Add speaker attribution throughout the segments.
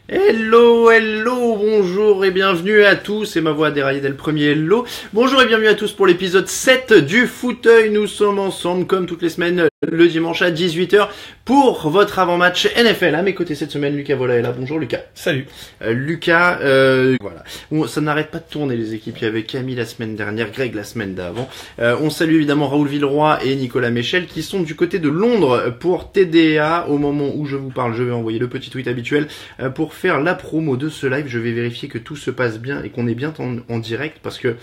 Speaker 1: Hello, hello, bonjour et bienvenue à tous, c'est ma voix déraillée dès le premier hello. Bonjour et bienvenue à tous pour l'épisode 7 du fauteuil. Nous sommes ensemble comme toutes les semaines le dimanche à 18h pour votre avant-match NFL. À mes côtés cette semaine, Lucas Vola est là. Bonjour Lucas.
Speaker 2: Salut.
Speaker 1: Lucas, voilà. Ça n'arrête pas de tourner les équipes. Il y avait Camille la semaine dernière, Greg la semaine d'avant. On salue évidemment Raoul Villeroy et Nicolas Méchel qui sont du côté de Londres pour TDA. Au moment où je vous parle, je vais envoyer le petit tweet habituel pour faire la promo de ce live. Je vais vérifier que tout se passe bien et qu'on est bien en direct parce que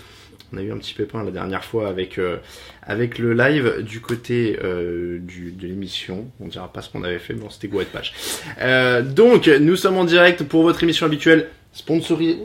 Speaker 1: on a eu un petit pépin la dernière fois avec le live du côté de l'émission. On dira pas ce qu'on avait fait, mais on s'était gouré de page. Donc, nous sommes en direct pour votre émission habituelle, sponsorisée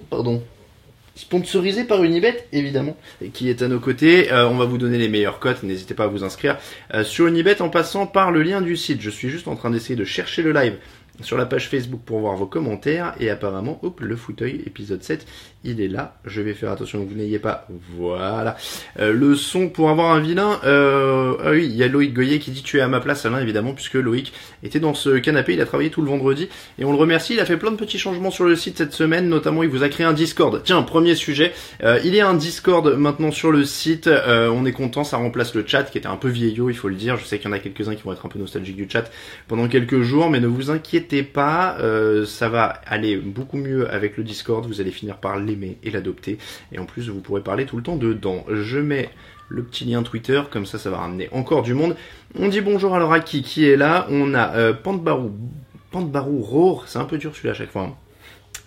Speaker 1: par Unibet, évidemment, qui est à nos côtés. On va vous donner les meilleures cotes. N'hésitez pas à vous inscrire sur Unibet en passant par le lien du site. Je suis juste en train d'essayer de chercher le live sur la page Facebook pour voir vos commentaires et apparemment, hop, le fauteuil épisode 7, il est là. Je vais faire attention que vous n'ayez pas, voilà, le son pour avoir un vilain. Ah oui, il y a Loïc Goyer qui dit tu es à ma place Alain, évidemment, puisque Loïc était dans ce canapé, il a travaillé tout le vendredi et on le remercie. Il a fait plein de petits changements sur le site cette semaine, notamment il vous a créé un Discord. Tiens, premier sujet, il y a un Discord maintenant sur le site. On est content, ça remplace le chat qui était un peu vieillot, il faut le dire. Je sais qu'il y en a quelques-uns qui vont être un peu nostalgiques du chat pendant quelques jours, mais ne vous inquiétez pas, ça va aller beaucoup mieux avec le Discord. Vous allez finir par l'aimer et l'adopter, et en plus vous pourrez parler tout le temps dedans. Je mets le petit lien Twitter, comme ça ça va ramener encore du monde. On dit bonjour alors à qui est là. On a Pandbarou Roar, c'est un peu dur celui-là à chaque fois, hein.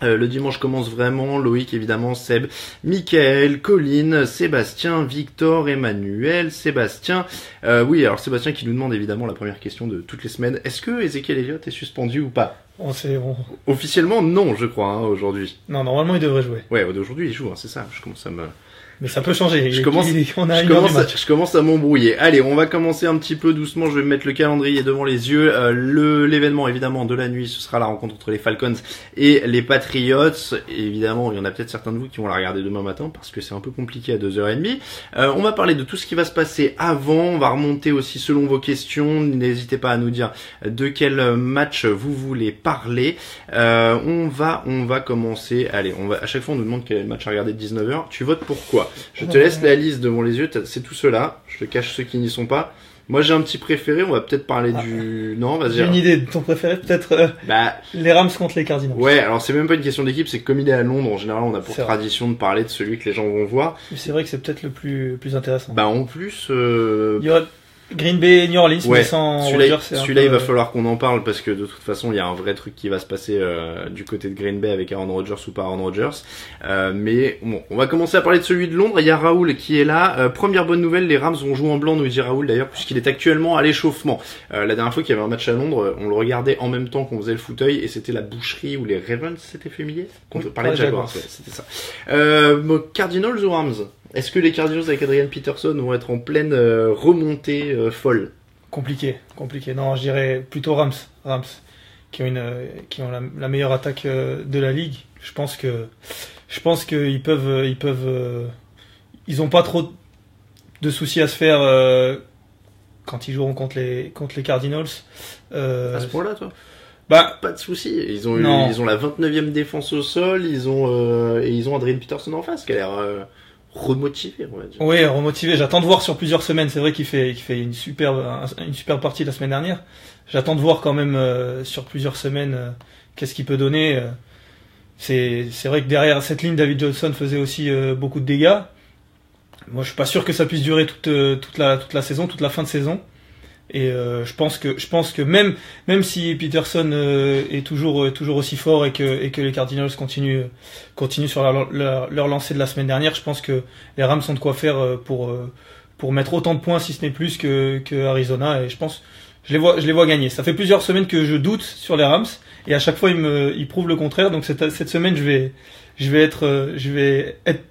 Speaker 1: Le dimanche commence vraiment, Loïc évidemment, Seb, Mickaël, Colline, Sébastien, Victor, Emmanuel, Sébastien. Oui, alors Sébastien qui nous demande évidemment la première question de toutes les semaines. Est-ce que Ezekiel Elliott est suspendu ou pas? Officiellement non, je crois, hein, aujourd'hui.
Speaker 2: Non, normalement il devrait jouer.
Speaker 1: Ouais, aujourd'hui il joue, hein, c'est ça, je commence à me...
Speaker 2: Mais ça peut changer.
Speaker 1: Je commence à m'embrouiller. Allez, on va commencer un petit peu doucement. Je vais mettre le calendrier devant les yeux. L'événement évidemment de la nuit, ce sera la rencontre entre les Falcons et les Patriots. Et évidemment, il y en a peut-être certains de vous qui vont la regarder demain matin parce que c'est un peu compliqué à 2h30. On va parler de tout ce qui va se passer avant. On va remonter aussi selon vos questions. N'hésitez pas à nous dire de quel match vous voulez parler. On va commencer. Allez, à chaque fois on nous demande quel est le match à regarder de 19h. Tu votes pour quoi? Je te laisse la liste devant les yeux, c'est tout cela. Je te cache ceux qui n'y sont pas. Moi j'ai un petit préféré, on va peut-être parler du... Non, vas-y.
Speaker 2: J'ai une idée de ton préféré, peut-être les Rams contre les Cardinals.
Speaker 1: Ouais, alors c'est même pas une question d'équipe, c'est que comme il est à Londres, en général on a pour tradition de parler de celui que les gens vont voir.
Speaker 2: Mais c'est vrai que c'est peut-être le plus intéressant.
Speaker 1: Bah en plus...
Speaker 2: Il y aura Green Bay, New Orleans,
Speaker 1: ouais,
Speaker 2: mais sans
Speaker 1: celui-là il va falloir qu'on en parle parce que de toute façon il y a un vrai truc qui va se passer du côté de Green Bay avec Aaron Rodgers ou pas Aaron Rodgers. Mais bon, on va commencer à parler de celui de Londres. Il y a Raoul qui est là. Première bonne nouvelle, les Rams vont jouer en blanc, nous dit Raoul d'ailleurs, puisqu'il est actuellement à l'échauffement. La dernière fois qu'il y avait un match à Londres, on le regardait en même temps qu'on faisait le fauteuil et c'était la boucherie où les Ravens s'étaient fait humilier. On parlait de Jaguars, ouais, c'était ça. Cardinals ou Rams? Est-ce que les Cardinals avec Adrian Peterson vont être en pleine remontée folle?
Speaker 2: Compliqué. Non, je dirais plutôt Rams, qui ont la meilleure attaque de la ligue. Je pense que ils ont pas trop de soucis à se faire quand ils joueront contre les Cardinals.
Speaker 1: À ce point-là, toi? Pas de soucis. Ils ont la 29e défense au sol. Ils ont Adrian Peterson en face qui a l'air remotivé, on va dire.
Speaker 2: Oui, remotivé. J'attends de voir sur plusieurs semaines. C'est vrai qu'il fait une superbe partie la semaine dernière. J'attends de voir quand même sur plusieurs semaines qu'est-ce qu'il peut donner. C'est vrai que derrière cette ligne, David Johnson faisait aussi beaucoup de dégâts. Moi, je suis pas sûr que ça puisse durer toute la saison, toute la fin de saison. Et je pense que même si Peterson est toujours aussi fort et que les Cardinals continuent sur leur lancée de la semaine dernière, je pense que les Rams ont de quoi faire pour mettre autant de points, si ce n'est plus que Arizona. Et je pense je les vois gagner. Ça fait plusieurs semaines que je doute sur les Rams et à chaque fois ils prouvent le contraire. Donc cette semaine je vais être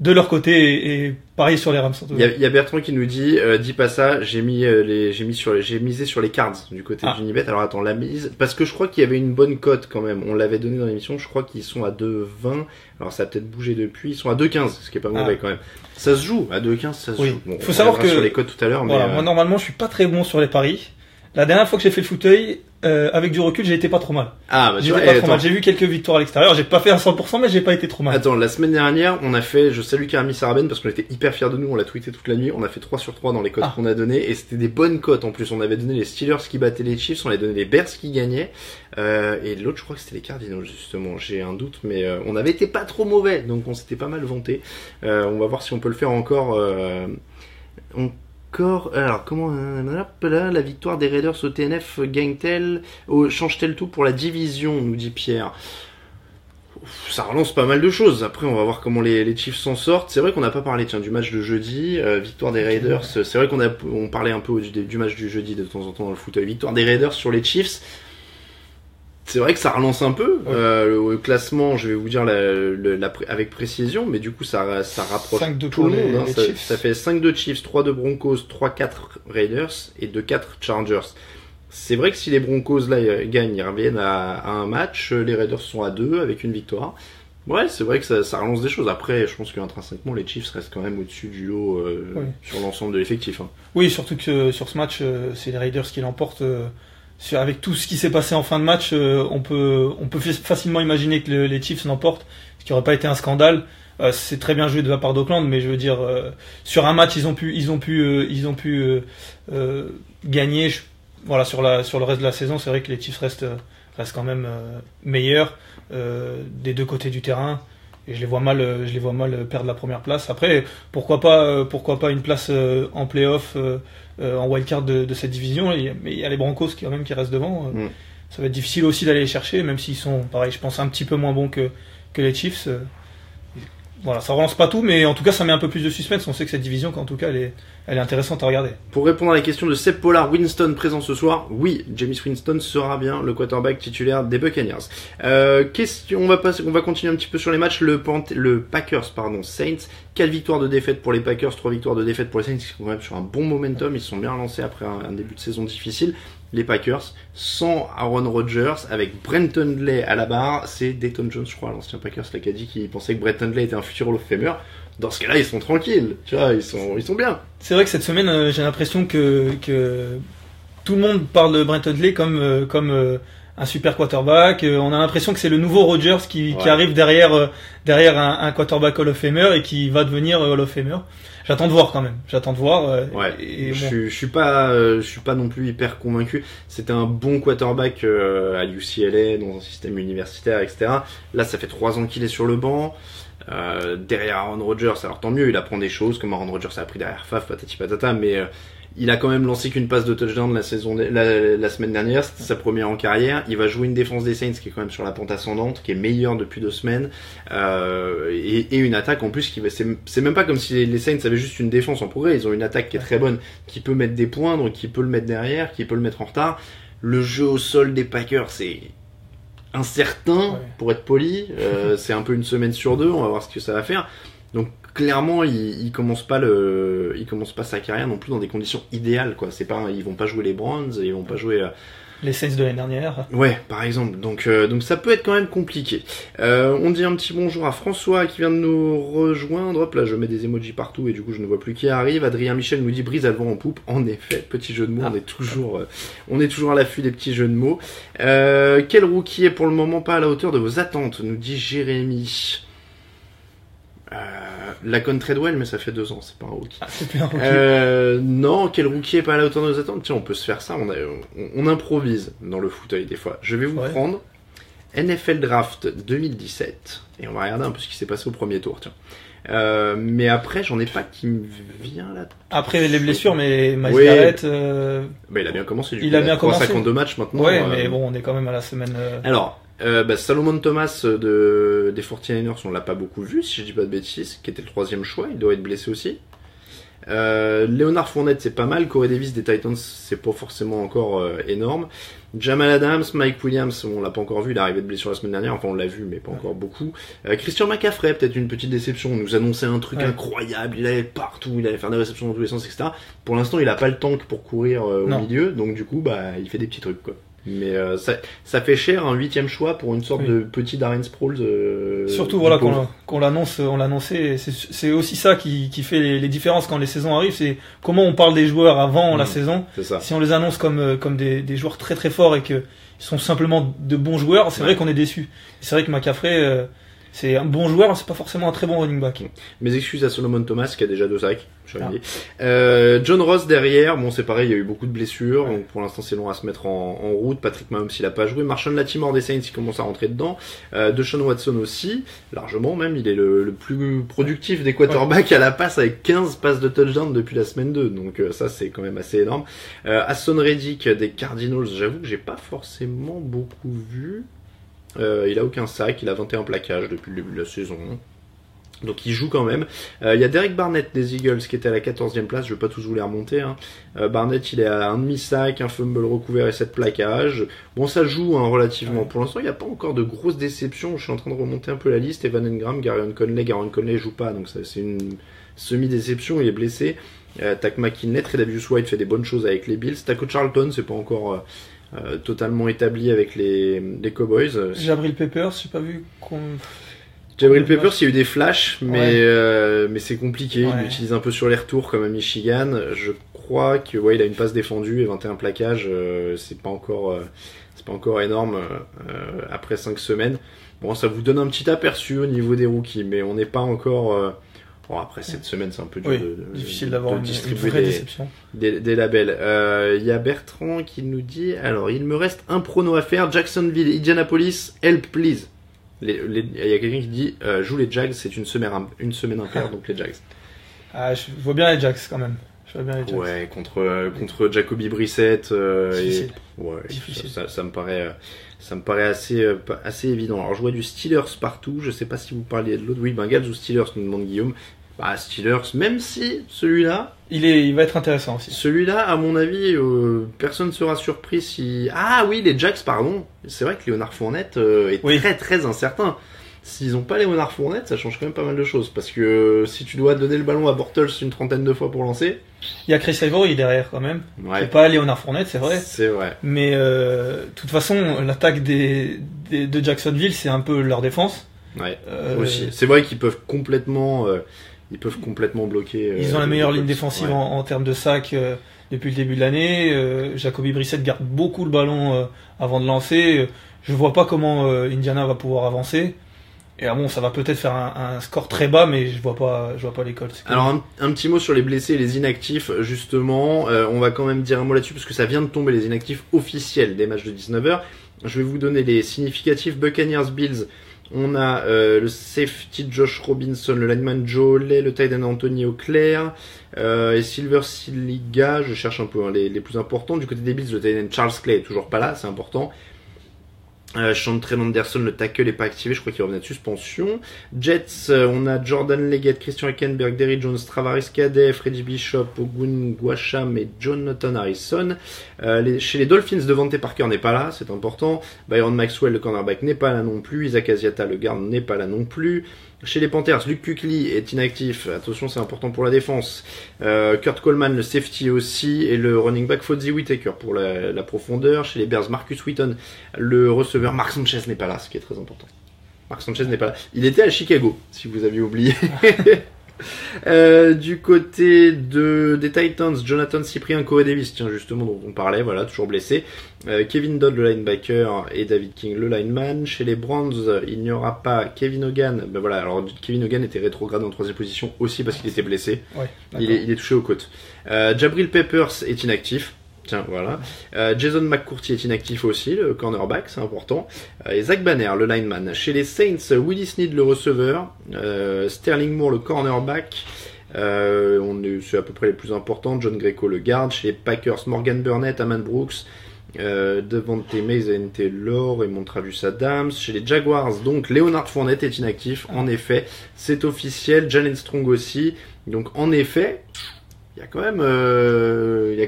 Speaker 2: de leur côté et parier sur les Rams.
Speaker 1: Il y a Bertrand qui nous dit dis pas ça, j'ai misé sur les Cards du côté d'Unibet. Alors attends, la mise parce que je crois qu'il y avait une bonne cote quand même. On l'avait donné dans l'émission, je crois qu'ils sont à 2,20. Alors ça a peut-être bougé depuis, ils sont à 2,15, ce qui est pas mauvais quand même. Ça se joue à 2,15, ça se joue. Bon,
Speaker 2: faut savoir que
Speaker 1: sur les cotes tout à l'heure,
Speaker 2: voilà, moi normalement, je suis pas très bon sur les paris. La dernière fois que j'ai fait le fauteuil, avec du recul, j'ai été pas trop mal.
Speaker 1: Ah, bah, tu vois,
Speaker 2: J'étais pas trop mal. J'ai vu quelques victoires à l'extérieur. J'ai pas fait à 100%, mais j'ai pas été trop mal.
Speaker 1: Attends, la semaine dernière, on a fait, je salue Karami Saraben parce qu'on était hyper fiers de nous, on l'a tweeté toute la nuit, on a fait 3 sur 3 dans les cotes qu'on a donné et c'était des bonnes cotes en plus. On avait donné les Steelers qui battaient les Chiefs, on avait donné les Bears qui gagnaient, et l'autre, je crois que c'était les Cardinals justement, j'ai un doute, mais on avait été pas trop mauvais, donc on s'était pas mal vanté. On va voir si on peut le faire encore. Alors comment là, la victoire des Raiders au TNF gagne-t-elle, change-t-elle tout pour la division, nous dit Pierre. Ça relance pas mal de choses. Après, on va voir comment les Chiefs s'en sortent. C'est vrai qu'on n'a pas parlé du match de jeudi, victoire des Raiders. C'est vrai on parlait un peu du match du jeudi de temps en temps dans le foot. Victoire des Raiders sur les Chiefs. C'est vrai que ça relance un peu le classement, je vais vous dire avec précision, mais du coup ça rapproche tout le monde. Ça fait 5-2 Chiefs, 3-2 Broncos, 3-4 Raiders et 2-4 Chargers. C'est vrai que si les Broncos là gagnent, ils reviennent à un match, les Raiders sont à 2 avec une victoire. Ouais, c'est vrai que ça relance des choses. Après, je pense qu'intrinsèquement, les Chiefs restent quand même au-dessus du lot sur l'ensemble de l'effectif. Hein.
Speaker 2: Oui, surtout que sur ce match, c'est les Raiders qui l'emportent. Avec tout ce qui s'est passé en fin de match, on peut facilement imaginer que les Chiefs l'emportent, ce qui n'aurait pas été un scandale. C'est très bien joué de la part d'Oakland, mais je veux dire, sur un match, ils ont pu gagner. Voilà, sur le reste de la saison, c'est vrai que les Chiefs restent quand même meilleurs des deux côtés du terrain. Et je les vois mal perdre la première place. Après, pourquoi pas une place en play-off, en wildcard de cette division. Mais il y a les Broncos qui restent devant. Ça va être difficile aussi d'aller les chercher, même s'ils sont, pareil, je pense un petit peu moins bons que les Chiefs. Voilà, ça relance pas tout, mais en tout cas, ça met un peu plus de suspense. On sait que cette division, en tout cas, elle est intéressante à regarder.
Speaker 1: Pour répondre à la question de Seb Pollard, Winston présent ce soir, oui, Jameis Winston sera bien le quarterback titulaire des Buccaneers. On va continuer un petit peu sur les matchs. Le Packers, Saints. 4 victoires de défaite pour les Packers, 3 victoires de défaite pour les Saints, qui sont quand même sur un bon momentum. Ils sont bien lancés après un début de saison difficile. Les Packers, sans Aaron Rodgers, avec Brent Hundley à la barre. C'est Dayton Jones, je crois, l'ancien Packers, qui a dit qu'il pensait que Brent Hundley était un futur Hall of Famer. Dans ce cas-là, ils sont tranquilles, tu vois, ils sont bien.
Speaker 2: C'est vrai que cette semaine, j'ai l'impression que tout le monde parle de Brent Hundley comme un super quarterback. On a l'impression que c'est le nouveau Rodgers qui arrive derrière un quarterback Hall of Famer et qui va devenir Hall of Famer. J'attends de voir quand même.
Speaker 1: Je suis pas non plus hyper convaincu. C'était un bon quarterback à UCLA dans un système universitaire, etc. Là, ça fait 3 ans qu'il est sur le banc. Derrière Aaron Rodgers, alors tant mieux, il apprend des choses comme Aaron Rodgers a appris derrière Faf, patati patata, mais il a quand même lancé qu'une passe de touchdown la semaine dernière, c'était sa première en carrière. Il va jouer une défense des Saints qui est quand même sur la pente ascendante, qui est meilleure depuis 2 semaines, et une attaque en plus c'est même pas comme si les Saints avaient juste une défense en progrès, ils ont une attaque qui est très bonne, qui peut mettre des points, donc qui peut le mettre derrière, qui peut le mettre en retard. Le jeu au sol des Packers, c'est incertain, pour être poli. C'est un peu une semaine sur 2, on va voir ce que ça va faire. Donc clairement, il commence pas sa carrière non plus dans des conditions idéales, quoi. C'est pas, ils vont pas jouer les Browns, ils vont pas jouer
Speaker 2: les Saints de l'année dernière.
Speaker 1: Ouais, par exemple. Donc ça peut être quand même compliqué. On dit un petit bonjour à François qui vient de nous rejoindre. Hop là, je mets des emojis partout et du coup je ne vois plus qui arrive. Adrien Michel nous dit brise à le vent en poupe. En effet, petit jeu de mots. On est toujours à l'affût des petits jeux de mots. Quel rookie est pour le moment pas à la hauteur de vos attentes, nous dit Jérémy. Lacon Treadwell, mais ça fait 2 ans, c'est pas un rookie.
Speaker 2: C'est plus un rookie.
Speaker 1: Non, quel rookie est pas à la hauteur de nos attentes? Tiens, on peut se faire ça, on improvise dans le fauteuil des fois. Je vais vous prendre NFL Draft 2017, et on va regarder un peu ce qui s'est passé au premier tour, tiens. Mais après, j'en ai pas qui me vient là.
Speaker 2: Après les blessures, mais Myles Garrett...
Speaker 1: il a bien commencé,
Speaker 2: il a bien commencé.
Speaker 1: 52 matchs maintenant.
Speaker 2: Ouais, mais bon, on est quand même à la semaine...
Speaker 1: Alors... Salomon Thomas des 49ers, on l'a pas beaucoup vu, si je dis pas de bêtises, qui était le 3e choix, il doit être blessé aussi. Leonard Fournette, c'est pas mal. Corey Davis des Titans, c'est pas forcément encore énorme. Jamal Adams, Mike Williams, on l'a pas encore vu, il est arrivé de blessure la semaine dernière, enfin on l'a vu mais pas encore beaucoup. Christian McCaffrey, peut-être une petite déception, on nous annonçait un truc incroyable, il allait partout, il allait faire des réceptions dans tous les sens, etc. Pour l'instant il a pas le tank pour courir au milieu, donc du coup il fait des petits trucs, quoi. Mais ça fait cher un 8e choix pour une sorte de petit Darren Sproles
Speaker 2: Surtout voilà qu'on l'annonce, on l'annonçait. C'est aussi ça qui fait les différences quand les saisons arrivent. C'est comment on parle des joueurs avant la saison. Si on les annonce comme des joueurs très très forts et que ils sont simplement de bons joueurs, c'est vrai qu'on est déçu. C'est vrai que McCaffrey, c'est un bon joueur, c'est pas forcément un très bon running back.
Speaker 1: Mes excuses à Solomon Thomas qui a déjà 2 sacs. John Ross derrière, bon c'est pareil, il y a eu beaucoup de blessures, donc pour l'instant c'est long à se mettre en route. Patrick Mahomes il a pas joué, Marshawn Lattimore des Saints il commence à rentrer dedans, Deshaun Watson aussi, largement même, il est le plus productif des quarterbacks à la passe avec 15 passes de touchdown depuis la semaine 2, donc ça c'est quand même assez énorme. Hassan Reddick des Cardinals, j'avoue que j'ai pas forcément beaucoup vu. Il a aucun sac, il a 21 plaquages depuis le début de la saison. Donc il joue quand même. Il y a Derek Barnett des Eagles qui était à la 14e place, je vais pas tous vous les remonter. Barnett il est à un demi-sac, un fumble recouvert et 7 plaquages. Bon ça joue relativement. Pour l'instant il n'y a pas encore de grosses déceptions, je suis en train de remonter un peu la liste. Evan Engram, Garon Conley joue pas, donc ça c'est une semi-déception, il est blessé. Tack McKinley, Tredavious White fait des bonnes choses avec les Bills. Taco Charlton c'est pas encore... totalement établi avec les Cowboys.
Speaker 2: Jabril Peppers, j'ai pas vu qu'on...
Speaker 1: Jabril Peppers, il y a eu des flashs, mais c'est compliqué. Il l'utilise un peu sur les retours comme à Michigan. Je crois que il a une passe défendue et 21 plaquages. C'est pas encore énorme après 5 semaines. Bon, ça vous donne un petit aperçu au niveau des rookies, mais on n'est pas encore. Bon, après cette semaine, c'est un peu
Speaker 2: difficile d'avoir une vraie déception.
Speaker 1: Des labels. Il y a Bertrand qui nous dit, alors il me reste un prono à faire, Jacksonville, Indianapolis, help please. Il y a quelqu'un qui dit, joue les Jags, c'est une semaine impaire, donc les Jags.
Speaker 2: Je vois bien les Jags quand même.
Speaker 1: Ouais, contre Jacoby Brissett.
Speaker 2: Difficile.
Speaker 1: Ça me paraît assez évident. Alors je vois du Steelers partout, je sais pas si vous parliez de l'autre. Oui, Bengals ou Steelers, nous demande Guillaume. Steelers, même si celui-là...
Speaker 2: Il va être intéressant aussi.
Speaker 1: Celui-là, à mon avis, personne ne sera surpris si... Ah oui, les Jags, pardon. C'est vrai que Leonard Fournette est très très incertain. S'ils n'ont pas Leonard Fournette, ça change quand même pas mal de choses. Parce que si tu dois donner le ballon à Bortles une trentaine de fois pour lancer...
Speaker 2: Il y a Chris Ivory derrière quand même. C'est pas Leonard Fournette, c'est vrai.
Speaker 1: C'est vrai.
Speaker 2: Mais de toute façon, l'attaque de Jacksonville, c'est un peu leur défense.
Speaker 1: Ouais, aussi. C'est vrai qu'ils peuvent complètement bloquer.
Speaker 2: Ils ont la meilleure ligne défensive en termes de sacs depuis le début de l'année. Jacoby Brissett garde beaucoup le ballon avant de lancer. Je vois pas comment Indiana va pouvoir avancer. Et bon, ça va peut-être faire un score très bas, mais je vois pas les Colts.
Speaker 1: Alors un petit mot sur les blessés et les inactifs, justement. On va quand même dire un mot là-dessus parce que ça vient de tomber, les inactifs officiels des matchs de 19h. Je vais vous donner les significatifs. Buccaneers Bills. On a le safety Josh Robinson, le lineman Joe Olay, le tight end Anthony Auclair et Silver Siliga, je cherche un peu les plus importants. Du côté des Bills, le tight end Charles Clay est toujours pas là, c'est important. Chantrell Anderson, le tackle est pas activé, je crois qu'il revenait de suspension. Jets, on a Jordan Leggett, Christian Hackenberg, Derry Jones, Travaris Cadet, Freddie Bishop, Ogun Gwasham et Jonathan Harrison. Chez les Dolphins, Devante Parker n'est pas là, c'est important. Byron Maxwell, le cornerback, n'est pas là non plus. Isaac Asiata, le garde, n'est pas là non plus. Chez les Panthers, Luke Kuechly est inactif. Attention, c'est important pour la défense. Kurt Coleman, le safety aussi. Et le running back Fozzie Whittaker pour la profondeur. Chez les Bears, Marcus Wheaton, le receveur. Mark Sanchez n'est pas là, ce qui est très important. Mark Sanchez n'est pas là. Il était à Chicago, si vous aviez oublié. Du côté des Titans, Jonathan Cyprien, Corey Davis, tiens justement dont on parlait, voilà, toujours blessé. Kevin Dodd, le linebacker, et David King, le lineman. Chez les Browns, il n'y aura pas Kevin Hogan. Ben voilà, alors Kevin Hogan était rétrograde en 3e position aussi parce qu'il était blessé.
Speaker 2: Ouais,
Speaker 1: il est touché aux côtes. Jabril Peppers est inactif. Tiens, voilà. Jason McCourty est inactif aussi, le cornerback, c'est important. Et Zach Banner, le lineman. Chez les Saints, Willie Snead, le receveur. Sterling Moore, le cornerback. C'est à peu près les plus importants. John Greco, le garde. Chez les Packers, Morgan Burnett, Aman Brooks. Devante Mason Taylor et Montravius Adams. Chez les Jaguars, donc, Leonard Fournette est inactif. En effet, c'est officiel. Jalen Strong aussi. Donc, en effet... Il y a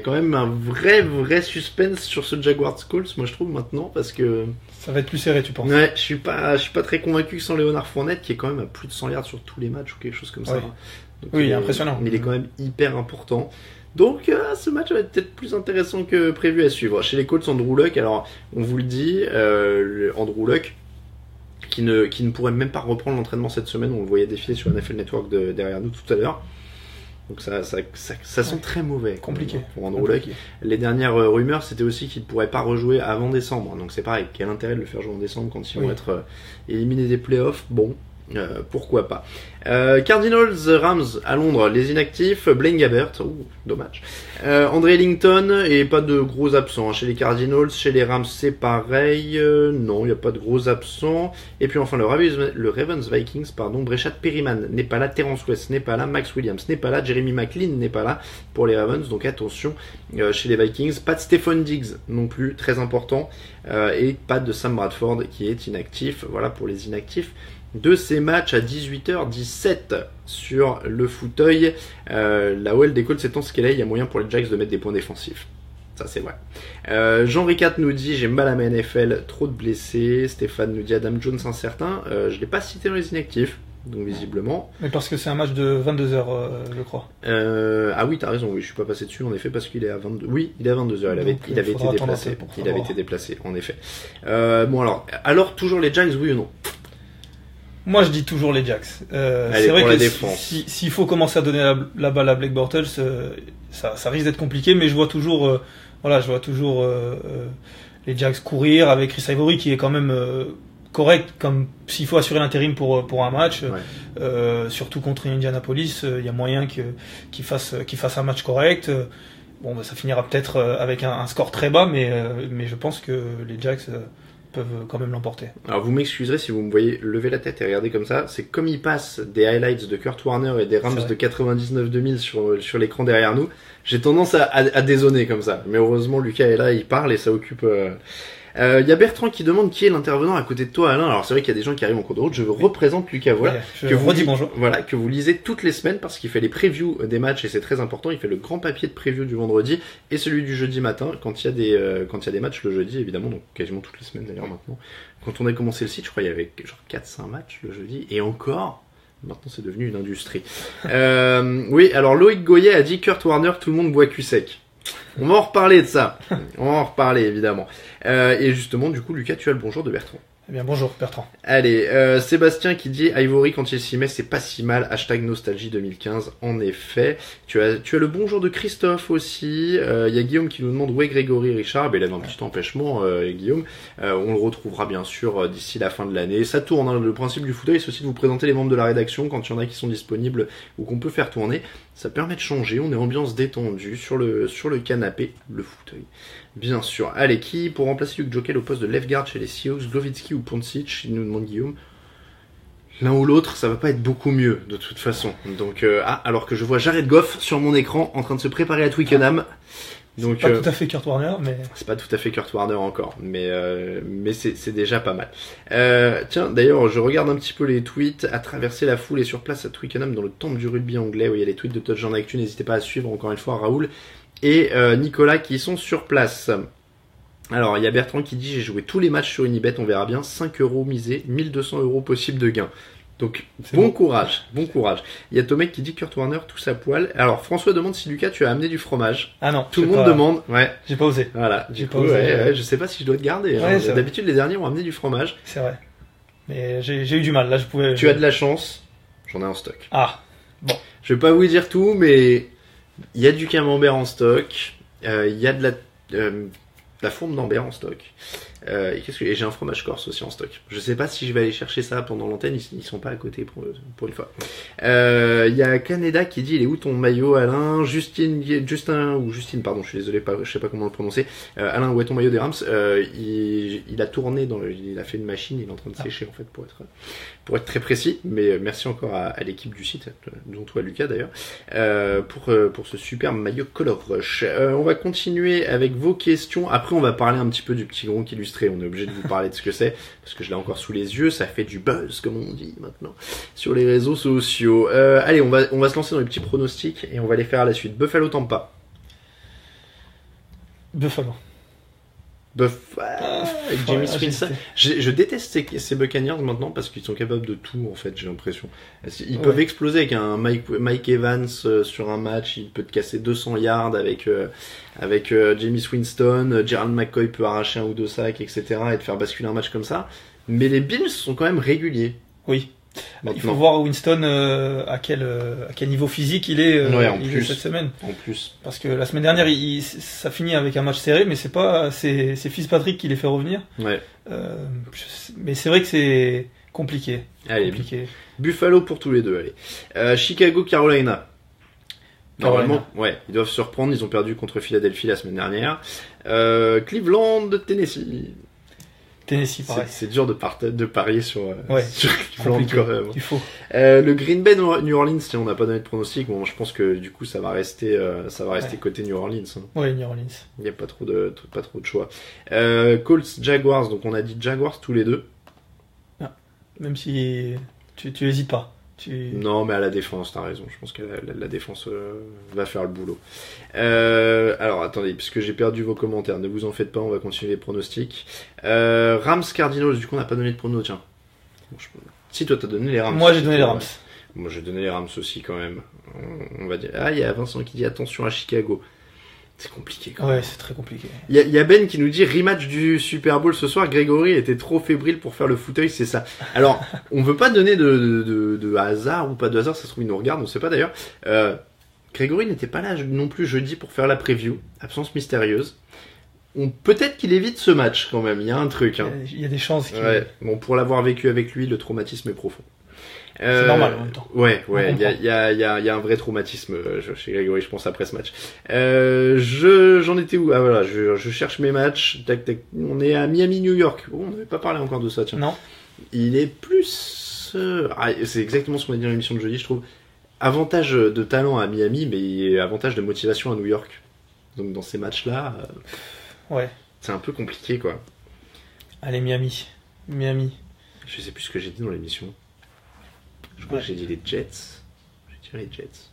Speaker 1: quand même un vrai suspense sur ce Jaguars Colts, moi je trouve maintenant, parce que
Speaker 2: ça va être plus serré, tu penses?
Speaker 1: Ouais, je suis pas très convaincu que sans Leonard Fournette, qui est quand même à plus de 100 yards sur tous les matchs ou quelque chose comme ça. Donc,
Speaker 2: oui, il est impressionnant.
Speaker 1: Mais il est quand même hyper important. Donc ce match va être peut-être plus intéressant que prévu à suivre. Chez les Colts, Andrew Luck, alors on vous le dit, Andrew Luck, qui ne pourrait même pas reprendre l'entraînement cette semaine. On le voyait défiler sur NFL Network derrière nous tout à l'heure. Donc ça sent très mauvais.
Speaker 2: Compliqué.
Speaker 1: Pour Andrew Luck. Les dernières rumeurs, c'était aussi qu'il ne pourrait pas rejouer avant décembre. Donc c'est pareil, quel intérêt de le faire jouer en décembre quand ils vont être éliminés des playoffs? Bon, pourquoi pas. Cardinals Rams à Londres, les inactifs, Blaine Gabbert, dommage. André Ellington et pas de gros absents chez les Cardinals, chez les Rams c'est pareil, non il n'y a pas de gros absents. Et puis enfin le Ravens Vikings, Breshad Perryman n'est pas là, Terrence West n'est pas là, Max Williams n'est pas là, Jeremy McLean n'est pas là pour les Ravens, donc attention chez les Vikings, pas de Stephon Diggs non plus, très important, et pas de Sam Bradford qui est inactif, voilà pour les inactifs de ces matchs à 18h17 sur le fauteuil. La OL des Colts étant ce qu'elle est, il y a moyen pour les Jags de mettre des points défensifs. Ça c'est vrai. Jean Ricat nous dit j'ai mal à ma NFL, trop de blessés. Stéphane nous dit Adam Jones incertain. Je ne l'ai pas cité dans les inactifs, donc visiblement.
Speaker 2: Mais parce que c'est un match de 22h, je crois.
Speaker 1: Ah oui, t'as raison, oui, je suis pas passé dessus en effet parce qu'il est à 22. Oui, il est à 22h, il avait été déplacé. Il avait été déplacé, en effet. Bon alors toujours les Jags, oui ou non?
Speaker 2: Moi, je dis toujours les Jacks.
Speaker 1: C'est vrai que
Speaker 2: s'il faut commencer à donner la balle à Blake Bortles, ça risque d'être compliqué, mais je vois toujours, les Jacks courir avec Chris Ivory qui est quand même correct, comme s'il faut assurer l'intérim pour un match, surtout contre Indianapolis, il y a moyen qu'il fasse un match correct. Bon, ça finira peut-être avec un score très bas, mais je pense que les Jacks peuvent quand même l'emporter.
Speaker 1: Alors vous m'excuserez si vous me voyez lever la tête et regarder comme ça, c'est comme il passe des highlights de Kurt Warner et des Rams de 99-2000 sur l'écran derrière nous, j'ai tendance à dézonner comme ça. Mais heureusement Lucas est là, il parle et ça occupe... y a Bertrand qui demande qui est l'intervenant à côté de toi, Alain. Alors c'est vrai qu'il y a des gens qui arrivent en cours de route. Je représente Lucas Voile,
Speaker 2: bonjour.
Speaker 1: Voilà, que vous lisez toutes les semaines parce qu'il fait les previews des matchs et c'est très important. Il fait le grand papier de preview du vendredi et celui du jeudi matin quand il y a des matchs le jeudi évidemment, donc quasiment toutes les semaines d'ailleurs maintenant. Quand on a commencé le site, je crois qu'il y avait genre 4-5 matchs le jeudi et encore. Maintenant, c'est devenu une industrie. Oui, alors Loïc Goyet a dit Kurt Warner, tout le monde boit cul sec. On va en reparler de ça. On va en reparler, évidemment. Et justement, du coup, Lucas, tu as le bonjour de Bertrand.
Speaker 2: Eh bien, bonjour, Bertrand.
Speaker 1: Allez, Sébastien qui dit Ivory, quand il s'y met, c'est pas si mal. Hashtag nostalgie 2015. En effet. Tu as le bonjour de Christophe aussi. Il y a Guillaume qui nous demande où est Grégory Richard. Ben, il avait un petit empêchement, Guillaume. On le retrouvera bien sûr d'ici la fin de l'année. Ça tourne, hein. Le principe du fauteuil, c'est aussi de vous présenter les membres de la rédaction quand il y en a qui sont disponibles ou qu'on peut faire tourner. Ça permet de changer. On est ambiance détendue sur le canapé, le fauteuil. Bien sûr. Allez, qui pour remplacer Luke Jokel au poste de left guard chez les Seahawks, Glovitsky ou Poncic, il nous demande Guillaume. L'un ou l'autre, ça va pas être beaucoup mieux de toute façon. Donc, alors que je vois Jared Goff sur mon écran en train de se préparer à Twickenham. Donc,
Speaker 2: pas tout à fait Kurt Warner, mais
Speaker 1: c'est pas tout à fait Kurt Warner encore, mais c'est déjà pas mal. Tiens, d'ailleurs, je regarde un petit peu les tweets. À traverser la foule et sur place à Twickenham dans le temple du rugby anglais où il y a les tweets de Touchdown Actu. N'hésitez pas à suivre encore une fois Raoul et Nicolas qui sont sur place. Alors, il y a Bertrand qui dit j'ai joué tous les matchs sur Unibet, on verra bien. 5 € misés, 1200 € possible de gain. Donc, bon courage. Il y a Tomek qui dit Kurt Warner tous à poil. Alors, François demande si Lucas, tu as amené du fromage.
Speaker 2: Ah non.
Speaker 1: Tout le monde demande. Ouais.
Speaker 2: J'ai pas osé.
Speaker 1: Voilà. Du coup, je sais pas si je dois te garder.
Speaker 2: Ouais,
Speaker 1: d'habitude, les derniers ont amené du fromage.
Speaker 2: C'est vrai. Mais j'ai eu du mal. Là, je pouvais.
Speaker 1: Tu as de la chance. J'en ai en stock.
Speaker 2: Ah. Bon.
Speaker 1: Je vais pas vous dire tout, mais il y a du camembert en stock. Il y a de la fourme d'Ambert en stock. Et j'ai un fromage corse aussi en stock. Je sais pas si je vais aller chercher ça pendant l'antenne, ils sont pas à côté pour une fois. Il y a Canada qui dit il est où ton maillot Alain? Justin, pardon, je suis désolé, je sais pas comment le prononcer. Alain, où est ton maillot des Rams? Il a tourné il a fait une machine, il est en train de sécher en fait pour être très précis, mais merci encore à l'équipe du site, dont toi Lucas d'ailleurs, pour ce super maillot Color Rush. On va continuer avec vos questions. Après, on va parler un petit peu du petit gronk illustré. On est obligé de vous parler de ce que c'est, parce que je l'ai encore sous les yeux. Ça fait du buzz, comme on dit maintenant, sur les réseaux sociaux. Allez, on va se lancer dans les petits pronostics et on va les faire à la suite. Buffalo Tampa.
Speaker 2: Buffalo.
Speaker 1: Avec James Winston. Je déteste ces Buccaneers maintenant parce qu'ils sont capables de tout en fait, j'ai l'impression. Ils peuvent exploser avec un Mike Evans sur un match, il peut te casser 200 yards avec James Winston, Gerald McCoy peut arracher un ou deux sacs, etc. et te faire basculer un match comme ça. Mais les Bills sont quand même réguliers.
Speaker 2: Oui.
Speaker 1: Maintenant.
Speaker 2: Il faut voir Winston à quel niveau physique il est, il est cette semaine.
Speaker 1: En plus.
Speaker 2: Parce que la semaine dernière, ça finit avec un match serré, mais c'est Fitzpatrick qui les fait revenir.
Speaker 1: Ouais.
Speaker 2: Mais c'est vrai que c'est compliqué.
Speaker 1: Allez, Buffalo pour tous les deux. Allez. Chicago, Carolina. Normalement, ouais, ils doivent se reprendre. Ils ont perdu contre Philadelphie la semaine dernière. Cleveland, Tennessee.
Speaker 2: Tennessee, pareil.
Speaker 1: C'est dur de parier sur Cleveland quand même.
Speaker 2: Il faut.
Speaker 1: Le Green Bay New Orleans, on n'a pas donné de pronostic. Bon, je pense que du coup, ça va rester côté New Orleans. Hein.
Speaker 2: Ouais, New Orleans.
Speaker 1: Il n'y a pas trop de choix. Colts Jaguars, donc on a dit Jaguars tous les deux.
Speaker 2: Ah, même si tu hésites pas.
Speaker 1: Non, mais à la défense, t'as raison. Je pense que la défense va faire le boulot. Alors, attendez, puisque j'ai perdu vos commentaires, ne vous en faites pas, on va continuer les pronostics. Rams Cardinals, du coup, on n'a pas donné de pronos, tiens. Bon, si, toi, t'as donné les Rams.
Speaker 2: Moi, j'ai donné les Rams.
Speaker 1: Moi, j'ai donné les Rams aussi, quand même. On va dire. Ah, il y a Vincent qui dit attention à Chicago. C'est compliqué quand même.
Speaker 2: Ouais, c'est très compliqué.
Speaker 1: Il y a Ben qui nous dit rematch du Super Bowl ce soir. Grégory était trop fébrile pour faire le fauteuil, c'est ça. Alors, on veut pas donner de hasard ou pas de hasard, ça se trouve il nous regarde, on sait pas d'ailleurs. Grégory n'était pas là non plus jeudi pour faire la preview. Absence mystérieuse. Peut-être qu'il évite ce match quand même, il y a un truc. Hein.
Speaker 2: Il y a des chances.
Speaker 1: Ouais. Bon, pour l'avoir vécu avec lui, le traumatisme est profond.
Speaker 2: C'est normal en même temps.
Speaker 1: Ouais, il y a un vrai traumatisme chez Grégory, je pense, après ce match. J'en étais où? Ah voilà, je cherche mes matchs. Tac, tac. On est à Miami, New York. Oh, on n'avait pas parlé encore de ça, tiens.
Speaker 2: Non.
Speaker 1: Il est plus... c'est exactement ce qu'on a dit dans l'émission de jeudi, je trouve. Avantage de talent à Miami, mais avantage de motivation à New York. Donc dans ces matchs-là,
Speaker 2: ouais,
Speaker 1: c'est un peu compliqué, quoi.
Speaker 2: Allez, Miami.
Speaker 1: Je sais plus ce que j'ai dit dans l'émission. Je crois que j'ai dit les Jets. J'ai dit les Jets.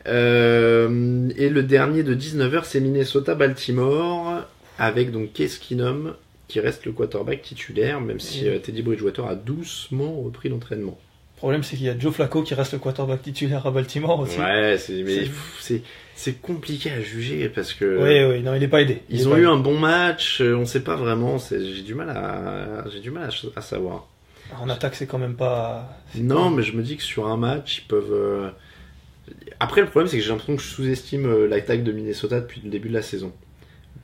Speaker 1: Et le dernier de 19h, c'est Minnesota-Baltimore, avec donc Case Keenum, qui reste le quarterback titulaire, même si Teddy Bridgewater a doucement repris l'entraînement.
Speaker 2: Le problème, c'est qu'il y a Joe Flacco qui reste le quarterback titulaire à Baltimore aussi.
Speaker 1: Ouais, c'est compliqué à juger parce que...
Speaker 2: Oui, non, il n'est pas aidé.
Speaker 1: Ils ont eu un bon match, on sait pas vraiment, j'ai du mal à savoir.
Speaker 2: En attaque, c'est quand même pas...
Speaker 1: Non, mais je me dis que sur un match, ils peuvent... Après, le problème, c'est que j'ai l'impression que je sous-estime l'attaque de Minnesota depuis le début de la saison.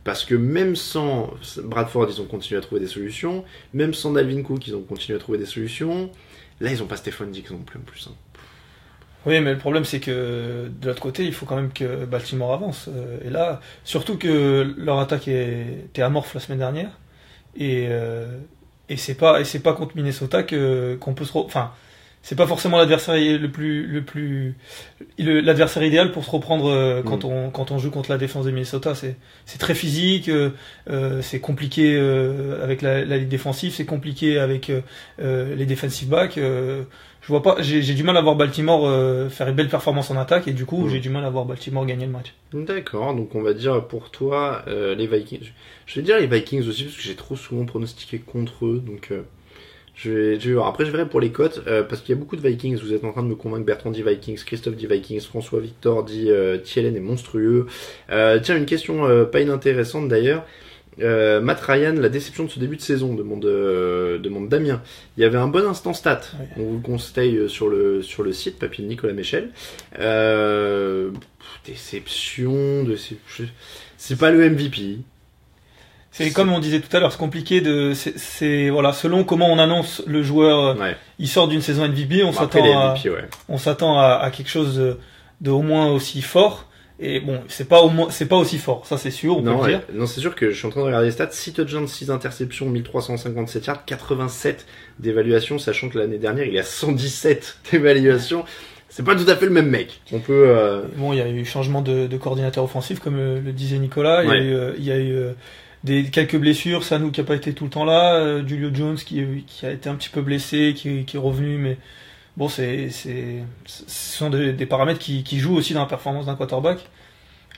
Speaker 1: Parce que même sans Bradford, ils ont continué à trouver des solutions. Même sans Dalvin Cook, ils ont continué à trouver des solutions. Là, ils ont pas Stephon Diggs non plus, en plus. Hein.
Speaker 2: Oui, mais le problème, c'est que de l'autre côté, il faut quand même que Baltimore avance. Et là, surtout que leur attaque était amorphe la semaine dernière. Et c'est pas contre Minnesota qu'on peut se... Enfin, c'est pas forcément l'adversaire l'adversaire idéal pour se reprendre quand on joue contre la défense de Minnesota. C'est très physique, c'est compliqué avec la ligne défensive, c'est compliqué avec les defensive backs. Je vois pas, j'ai du mal à voir Baltimore faire une belle performance en attaque et du coup j'ai du mal à voir Baltimore gagner le match. D'accord,
Speaker 1: donc on va dire pour toi les Vikings. Je vais dire les Vikings aussi parce que j'ai trop souvent pronostiqué contre eux, donc je vais voir. Après je verrai pour les cotes parce qu'il y a beaucoup de Vikings. Vous êtes en train de me convaincre. Bertrand dit Vikings, Christophe dit Vikings, François Victor dit Thielen est monstrueux. Tiens, une question pas inintéressante d'ailleurs. Matt Ryan, la déception de ce début de saison, demande Damien. Il y avait un bon instant stat. Ouais. On vous le conseille sur le site, papier de Nicolas Méchel. Déception c'est pas le MVP.
Speaker 2: C'est comme on disait tout à l'heure, c'est compliqué voilà, selon comment on annonce le joueur, il sort d'une saison MVP, on s'attend à quelque chose de au moins aussi fort. Et bon, c'est pas aussi fort, ça c'est sûr, on peut le dire.
Speaker 1: Non, c'est sûr que je suis en train de regarder les stats. 6 touchdowns, 6 interceptions, 1357 yards, 87 d'évaluation, sachant que l'année dernière, il y a 117 d'évaluation. C'est pas tout à fait le même mec. On peut.
Speaker 2: Bon, il y a eu changement de coordinateur offensif, comme le disait Nicolas. Il y a eu quelques blessures. Sanu qui a pas été tout le temps là. Julio Jones qui a été un petit peu blessé, qui est revenu, mais bon, ce sont des paramètres qui jouent aussi dans la performance d'un quarterback.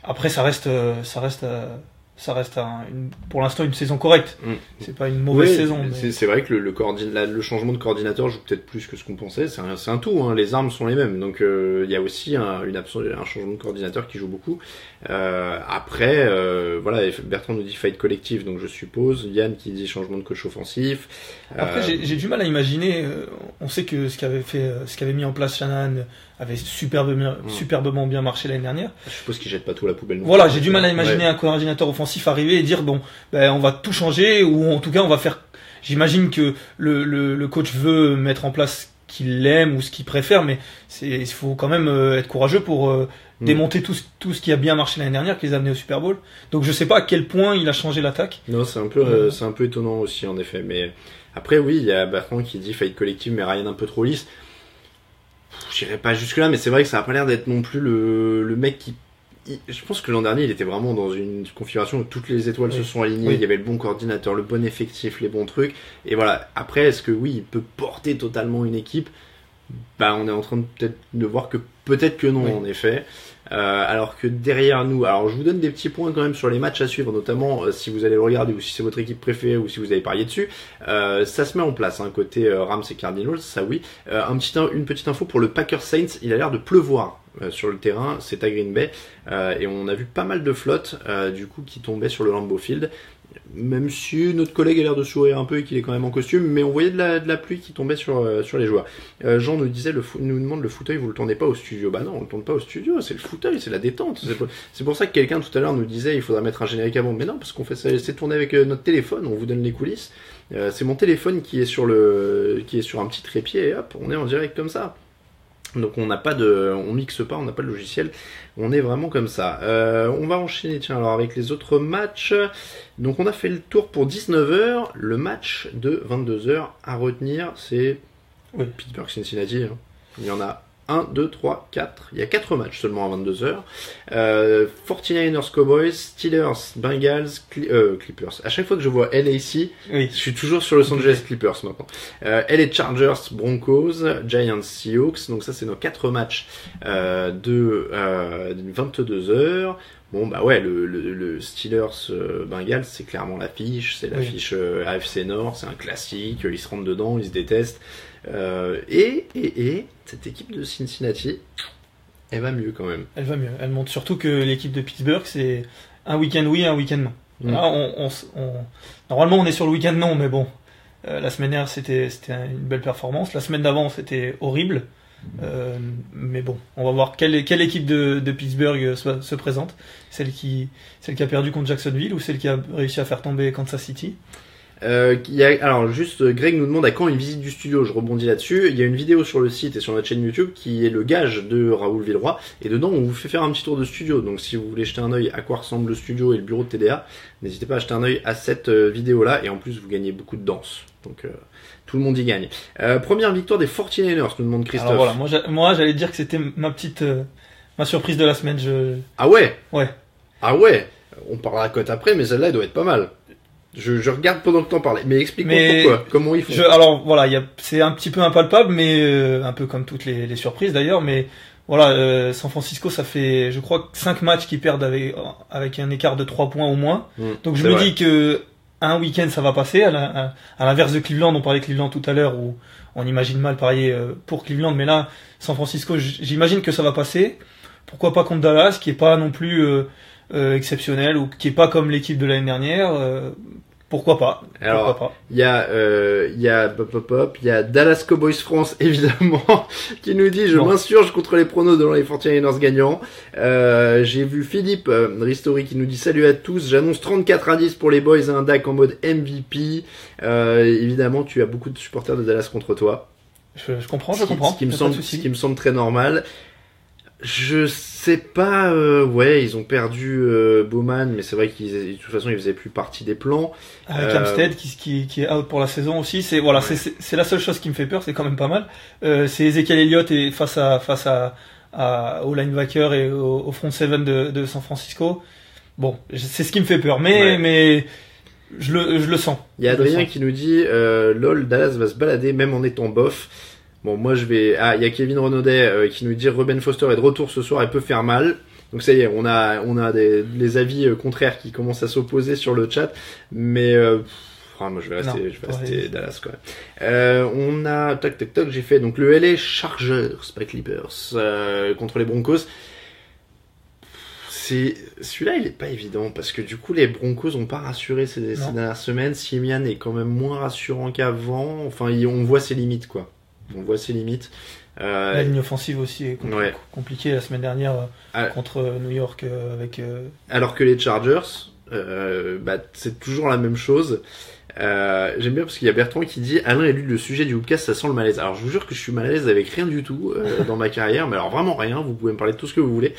Speaker 2: Après, ça reste ça reste pour l'instant une saison correcte. C'est pas une mauvaise saison.
Speaker 1: Mais... C'est vrai que le changement de coordinateur joue peut-être plus que ce qu'on pensait. C'est un tout, hein. Les armes sont les mêmes. Donc il y a aussi un changement de coordinateur qui joue beaucoup. Après, voilà, Bertrand nous dit fight collectif, donc je suppose. Yann qui dit changement de coach offensif.
Speaker 2: Après, j'ai du mal à imaginer. On sait que ce qu'avait mis en place Shanahan avait superbement bien marché l'année dernière.
Speaker 1: Je suppose qu'il jette pas tout à la poubelle.
Speaker 2: Voilà, j'ai du mal à imaginer un coordinateur offensif arriver et dire bon, on va tout changer, ou en tout cas on va faire. J'imagine que le coach veut mettre en place ce qu'il aime ou ce qu'il préfère, mais il faut quand même être courageux pour démonter tout ce qui a bien marché l'année dernière, qui les a amenés au Super Bowl. Donc je sais pas à quel point il a changé l'attaque.
Speaker 1: Non, c'est un peu étonnant aussi en effet, mais après oui, il y a Bertrand qui dit faillite collective, mais Ryan un peu trop lisse. J'irai pas jusque là, mais c'est vrai que ça a pas l'air d'être non plus le mec qui. Je pense que l'an dernier, il était vraiment dans une configuration où toutes les étoiles se sont alignées. Il y avait le bon coordinateur, le bon effectif, les bons trucs. Et voilà. Après, est-ce que oui, il peut porter totalement une équipe? On est en train de peut-être de voir que peut-être que non, en effet. Alors que derrière nous, alors je vous donne des petits points quand même sur les matchs à suivre, notamment si vous allez le regarder ou si c'est votre équipe préférée ou si vous avez parié dessus. Ça se met en place, hein, côté Rams et Cardinals, ça oui. Une petite info pour le Packers Saints, il a l'air de pleuvoir sur le terrain, c'est à Green Bay, et on a vu pas mal de flottes du coup qui tombaient sur le Lambeau Field. Même si notre collègue a l'air de sourire un peu et qu'il est quand même en costume, mais on voyait de la pluie qui tombait sur les joueurs. Jean nous disait, nous demande le fauteuil, vous le tournez pas au studio? Bah non, on le tourne pas au studio, c'est le fauteuil, c'est la détente. C'est pour ça que quelqu'un tout à l'heure nous disait, il faudra mettre un générique avant. Mais non, parce qu'on fait ça, c'est tourner avec notre téléphone, on vous donne les coulisses. C'est mon téléphone qui est sur un petit trépied et hop, on est en direct comme ça. Donc on mixe pas, on n'a pas de logiciel, on est vraiment comme ça. On va enchaîner, tiens, alors avec les autres matchs. Donc on a fait le tour pour 19h, le match de 22h à retenir, c'est Pittsburgh-Cincinnati. Hein. Il y en a 1, 2, 3, 4. Il y a 4 matchs seulement à 22h. 49ers Cowboys, Steelers, Bengals, Clippers. À chaque fois que je vois LAC, je suis toujours sur Los Angeles Clippers maintenant. LA Chargers, Broncos, Giants, Seahawks. Donc ça c'est nos 4 matchs de 22h. Bon bah ouais, le Steelers Bengals c'est clairement l'affiche, c'est l'affiche AFC Nord, c'est un classique, ils se rentrent dedans, ils se détestent. Et cette équipe de Cincinnati, elle va mieux quand même.
Speaker 2: Elle va mieux. Elle montre surtout que l'équipe de Pittsburgh, c'est un week-end oui, un week-end non. Là, normalement, on est sur le week-end non, mais bon, la semaine dernière, c'était une belle performance. La semaine d'avant, c'était horrible. Mais bon, on va voir quelle équipe de Pittsburgh se présente. Celle qui a perdu contre Jacksonville ou celle qui a réussi à faire tomber Kansas City.
Speaker 1: Alors juste Greg nous demande à quand une visite du studio, je rebondis là-dessus. Il y a une vidéo sur le site et sur notre chaîne YouTube qui est le gage de Raoul Villeroy, et dedans on vous fait faire un petit tour de studio. Donc si vous voulez jeter un œil à quoi ressemble le studio et le bureau de TDA, n'hésitez pas à jeter un œil à cette vidéo là, et en plus vous gagnez beaucoup de danse, donc tout le monde y gagne. Première victoire des 49ers, nous demande Christophe.
Speaker 2: Alors voilà, moi j'allais dire que c'était ma surprise de la semaine.
Speaker 1: Ah ouais.
Speaker 2: Ah
Speaker 1: ouais, on parlera à cote après, mais celle-là elle doit être pas mal. Je regarde pendant que t'en parlais, mais explique-moi pourquoi, comment ils font.
Speaker 2: Alors voilà, c'est un petit peu impalpable, mais un peu comme toutes les surprises d'ailleurs, mais voilà, San Francisco, ça fait, je crois, 5 matchs qu'ils perdent avec un écart de 3 points au moins. Donc je me dis que un week-end ça va passer, à l'inverse de Cleveland, on parlait de Cleveland tout à l'heure, où on imagine mal parier pour Cleveland, mais là, San Francisco, j'imagine que ça va passer. Pourquoi pas contre Dallas, qui est pas non plus exceptionnel, ou qui est pas comme l'équipe de l'année dernière. Pourquoi pas?
Speaker 1: Alors, il y a Dallas Cowboys France, évidemment, qui nous dit, je m'insurge contre les pronos de les 49ers gagnants. J'ai vu Philippe Ristori qui nous dit, salut à tous, j'annonce 34-10 pour les boys et un DAC en mode MVP. Évidemment, tu as beaucoup de supporters de Dallas contre toi.
Speaker 2: Je comprends.
Speaker 1: Ce qui me semble très normal. Je sais pas, ils ont perdu Bowman, mais c'est vrai de toute façon, ils faisaient plus partie des plans.
Speaker 2: Avec Armstead qui est out pour la saison aussi. C'est la seule chose qui me fait peur, c'est quand même pas mal. C'est Ezekiel Elliott et face au linebacker et au front seven de San Francisco. Bon, c'est ce qui me fait peur, mais je le sens.
Speaker 1: Il y a Adrien qui nous dit, lol, Dallas va se balader même en étant bof. Bon, moi il y a Kevin Renaudet qui nous dit Ruben Foster est de retour ce soir et peut faire mal. Donc ça y est, on a les avis contraires qui commencent à s'opposer sur le chat, mais moi je vais rester Dallas quand même. On a toc, j'ai fait donc le LA Chargers, pas Clippers, contre les Broncos. Celui-là, il est pas évident parce que du coup, les Broncos ont pas rassuré ces dernières semaines. Siemian est quand même moins rassurant qu'avant. Enfin, on voit ses limites, quoi. On voit ses limites.
Speaker 2: La ligne offensive aussi est compliquée la semaine dernière contre New York avec.
Speaker 1: Alors que les Chargers, c'est toujours la même chose. J'aime bien parce qu'il y a Bertrand qui dit Alain élude le sujet du Hoopcast, ça sent le malaise. Alors je vous jure que je suis mal à l'aise avec rien du tout dans ma carrière, mais alors vraiment rien, vous pouvez me parler de tout ce que vous voulez.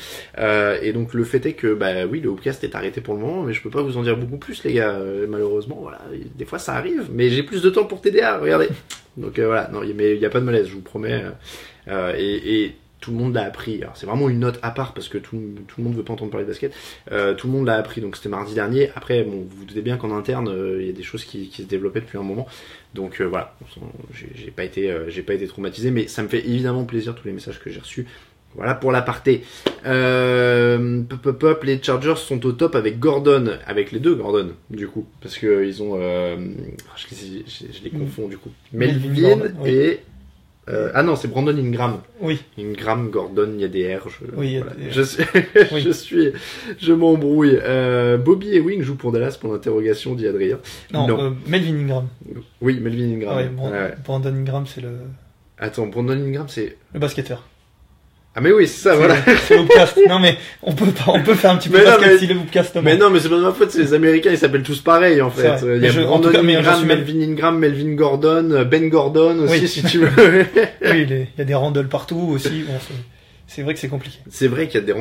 Speaker 1: Et donc le fait est que oui, le Hoopcast est arrêté pour le moment, mais je peux pas vous en dire beaucoup plus les gars, malheureusement. Voilà, des fois ça arrive, mais j'ai plus de temps pour TDA, regardez. Donc voilà, non, mais il y a pas de malaise, je vous promets. Et tout le monde l'a appris. Alors c'est vraiment une note à part parce que tout le monde veut pas entendre parler de basket. Tout le monde l'a appris, donc c'était mardi dernier. Après, vous vous doutez bien qu'en interne, il y a des choses qui se développaient depuis un moment. Donc voilà, j'ai pas été traumatisé, mais ça me fait évidemment plaisir tous les messages que j'ai reçus. Voilà pour l'aparté. Les Chargers sont au top avec Gordon, avec les deux Gordon du coup, parce que ils ont, je les confonds du coup. Melvin et non, c'est Brandon Ingram.
Speaker 2: Oui.
Speaker 1: Ingram, Gordon, il y a des R.
Speaker 2: Oui.
Speaker 1: Je m'embrouille. Bobby Ewing joue pour Dallas pour l'interrogation, dit Adrien.
Speaker 2: Non. Melvin Ingram.
Speaker 1: Oui, Melvin Ingram.
Speaker 2: Brandon Ingram, c'est le.
Speaker 1: Attends, Brandon Ingram, c'est
Speaker 2: le basketteur.
Speaker 1: Ah mais oui, c'est ça, voilà.
Speaker 2: C'est le Hoopcast. Non mais on peut faire un petit peu de basket si le Hoopcast.
Speaker 1: Mais non, mais c'est pas de ma faute, c'est les Américains, ils s'appellent tous pareil en fait. Il y a Brandon Ingram, Melvin Ingram, Melvin Gordon, Ben Gordon aussi si tu veux.
Speaker 2: Oui, il y a des Randall partout aussi. Bon, c'est vrai que c'est compliqué.
Speaker 1: C'est vrai qu'il y a des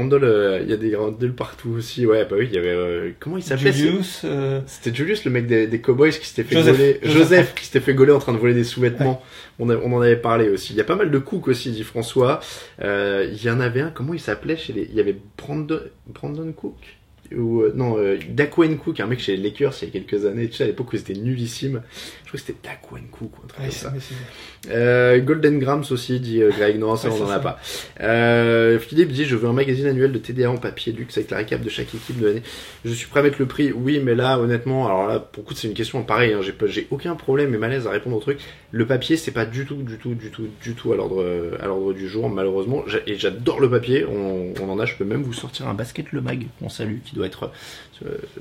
Speaker 1: Randall, partout aussi. Ouais, bah oui, il y avait comment il s'appelait
Speaker 2: Julius.
Speaker 1: C'était Julius, le mec des Cowboys qui s'était fait gauler. Joseph qui s'était fait gauler en train de voler des sous-vêtements. Ouais. On en avait parlé aussi. Il y a pas mal de cooks aussi, dit François. Il y en avait un. Comment il s'appelait il y avait Brandon Cook. Ou Daquan Cook, un mec chez les Lakers il y a quelques années, tu sais, à l'époque où c'était nullissime. Je crois que c'était Daquan Cook ou un truc comme ça. Golden Grams aussi, dit Greg. Non, ça on en a pas. Philippe dit je veux un magazine annuel de TDA en papier luxe avec la récap de chaque équipe de l'année. Je suis prêt à mettre le prix. Oui, mais là honnêtement, alors là pour le coup c'est une question pareille, hein, j'ai aucun problème et malaise à répondre au truc. Le papier c'est pas du tout à l'ordre du jour malheureusement. Et j'adore le papier. On en a, je peux même vous sortir un basket le mag qu'on salue qui doit être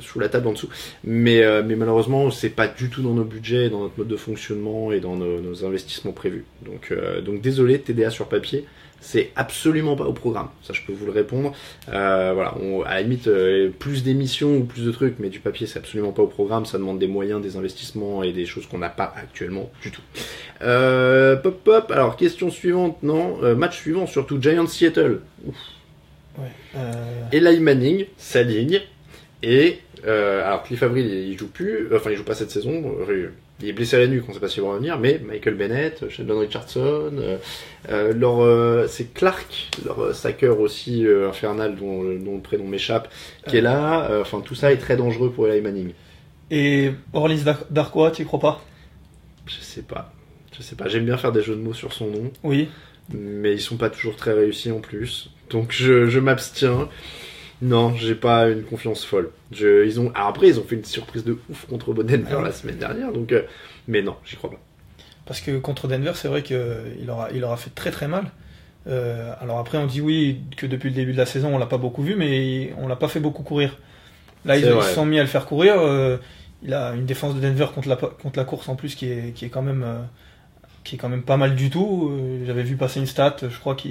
Speaker 1: sous la table en dessous, mais malheureusement c'est pas du tout dans nos budgets, dans notre mode de fonctionnement et dans nos investissements prévus. Donc désolé, TDA sur papier, c'est absolument pas au programme. Ça, je peux vous le répondre. Voilà, à la limite, plus d'émissions ou plus de trucs, mais du papier, c'est absolument pas au programme. Ça demande des moyens, des investissements et des choses qu'on n'a pas actuellement du tout. Alors, question suivante, non. Match suivant, surtout Giants Seattle. Ouf.
Speaker 2: Ouais,
Speaker 1: Eli Manning s'aligne et alors Cliff Avril il joue plus, il joue pas cette saison, il est blessé à la nuque, on sait pas s'il va revenir, mais Michael Bennett, Sheldon Richardson, c'est Clark, leur sacker aussi infernal dont le prénom m'échappe, qui est là, tout ça est très dangereux pour Eli Manning.
Speaker 2: Et Orleans Darkwa, tu y crois pas?
Speaker 1: Je sais pas, j'aime bien faire des jeux de mots sur son nom.
Speaker 2: Oui.
Speaker 1: Mais ils sont pas toujours très réussis en plus. Donc je m'abstiens. Non, j'ai pas une confiance folle. Après ils ont fait une surprise de ouf contre Denver la semaine dernière, donc mais non, j'y crois pas.
Speaker 2: Parce que contre Denver, c'est vrai qu'il aura fait très très mal. Alors après on dit oui que depuis le début de la saison on l'a pas beaucoup vu, mais on l'a pas fait beaucoup courir. Là ils se sont mis à le faire courir. Il a une défense de Denver contre la course en plus qui est quand même pas mal du tout. J'avais vu passer une stat, je crois que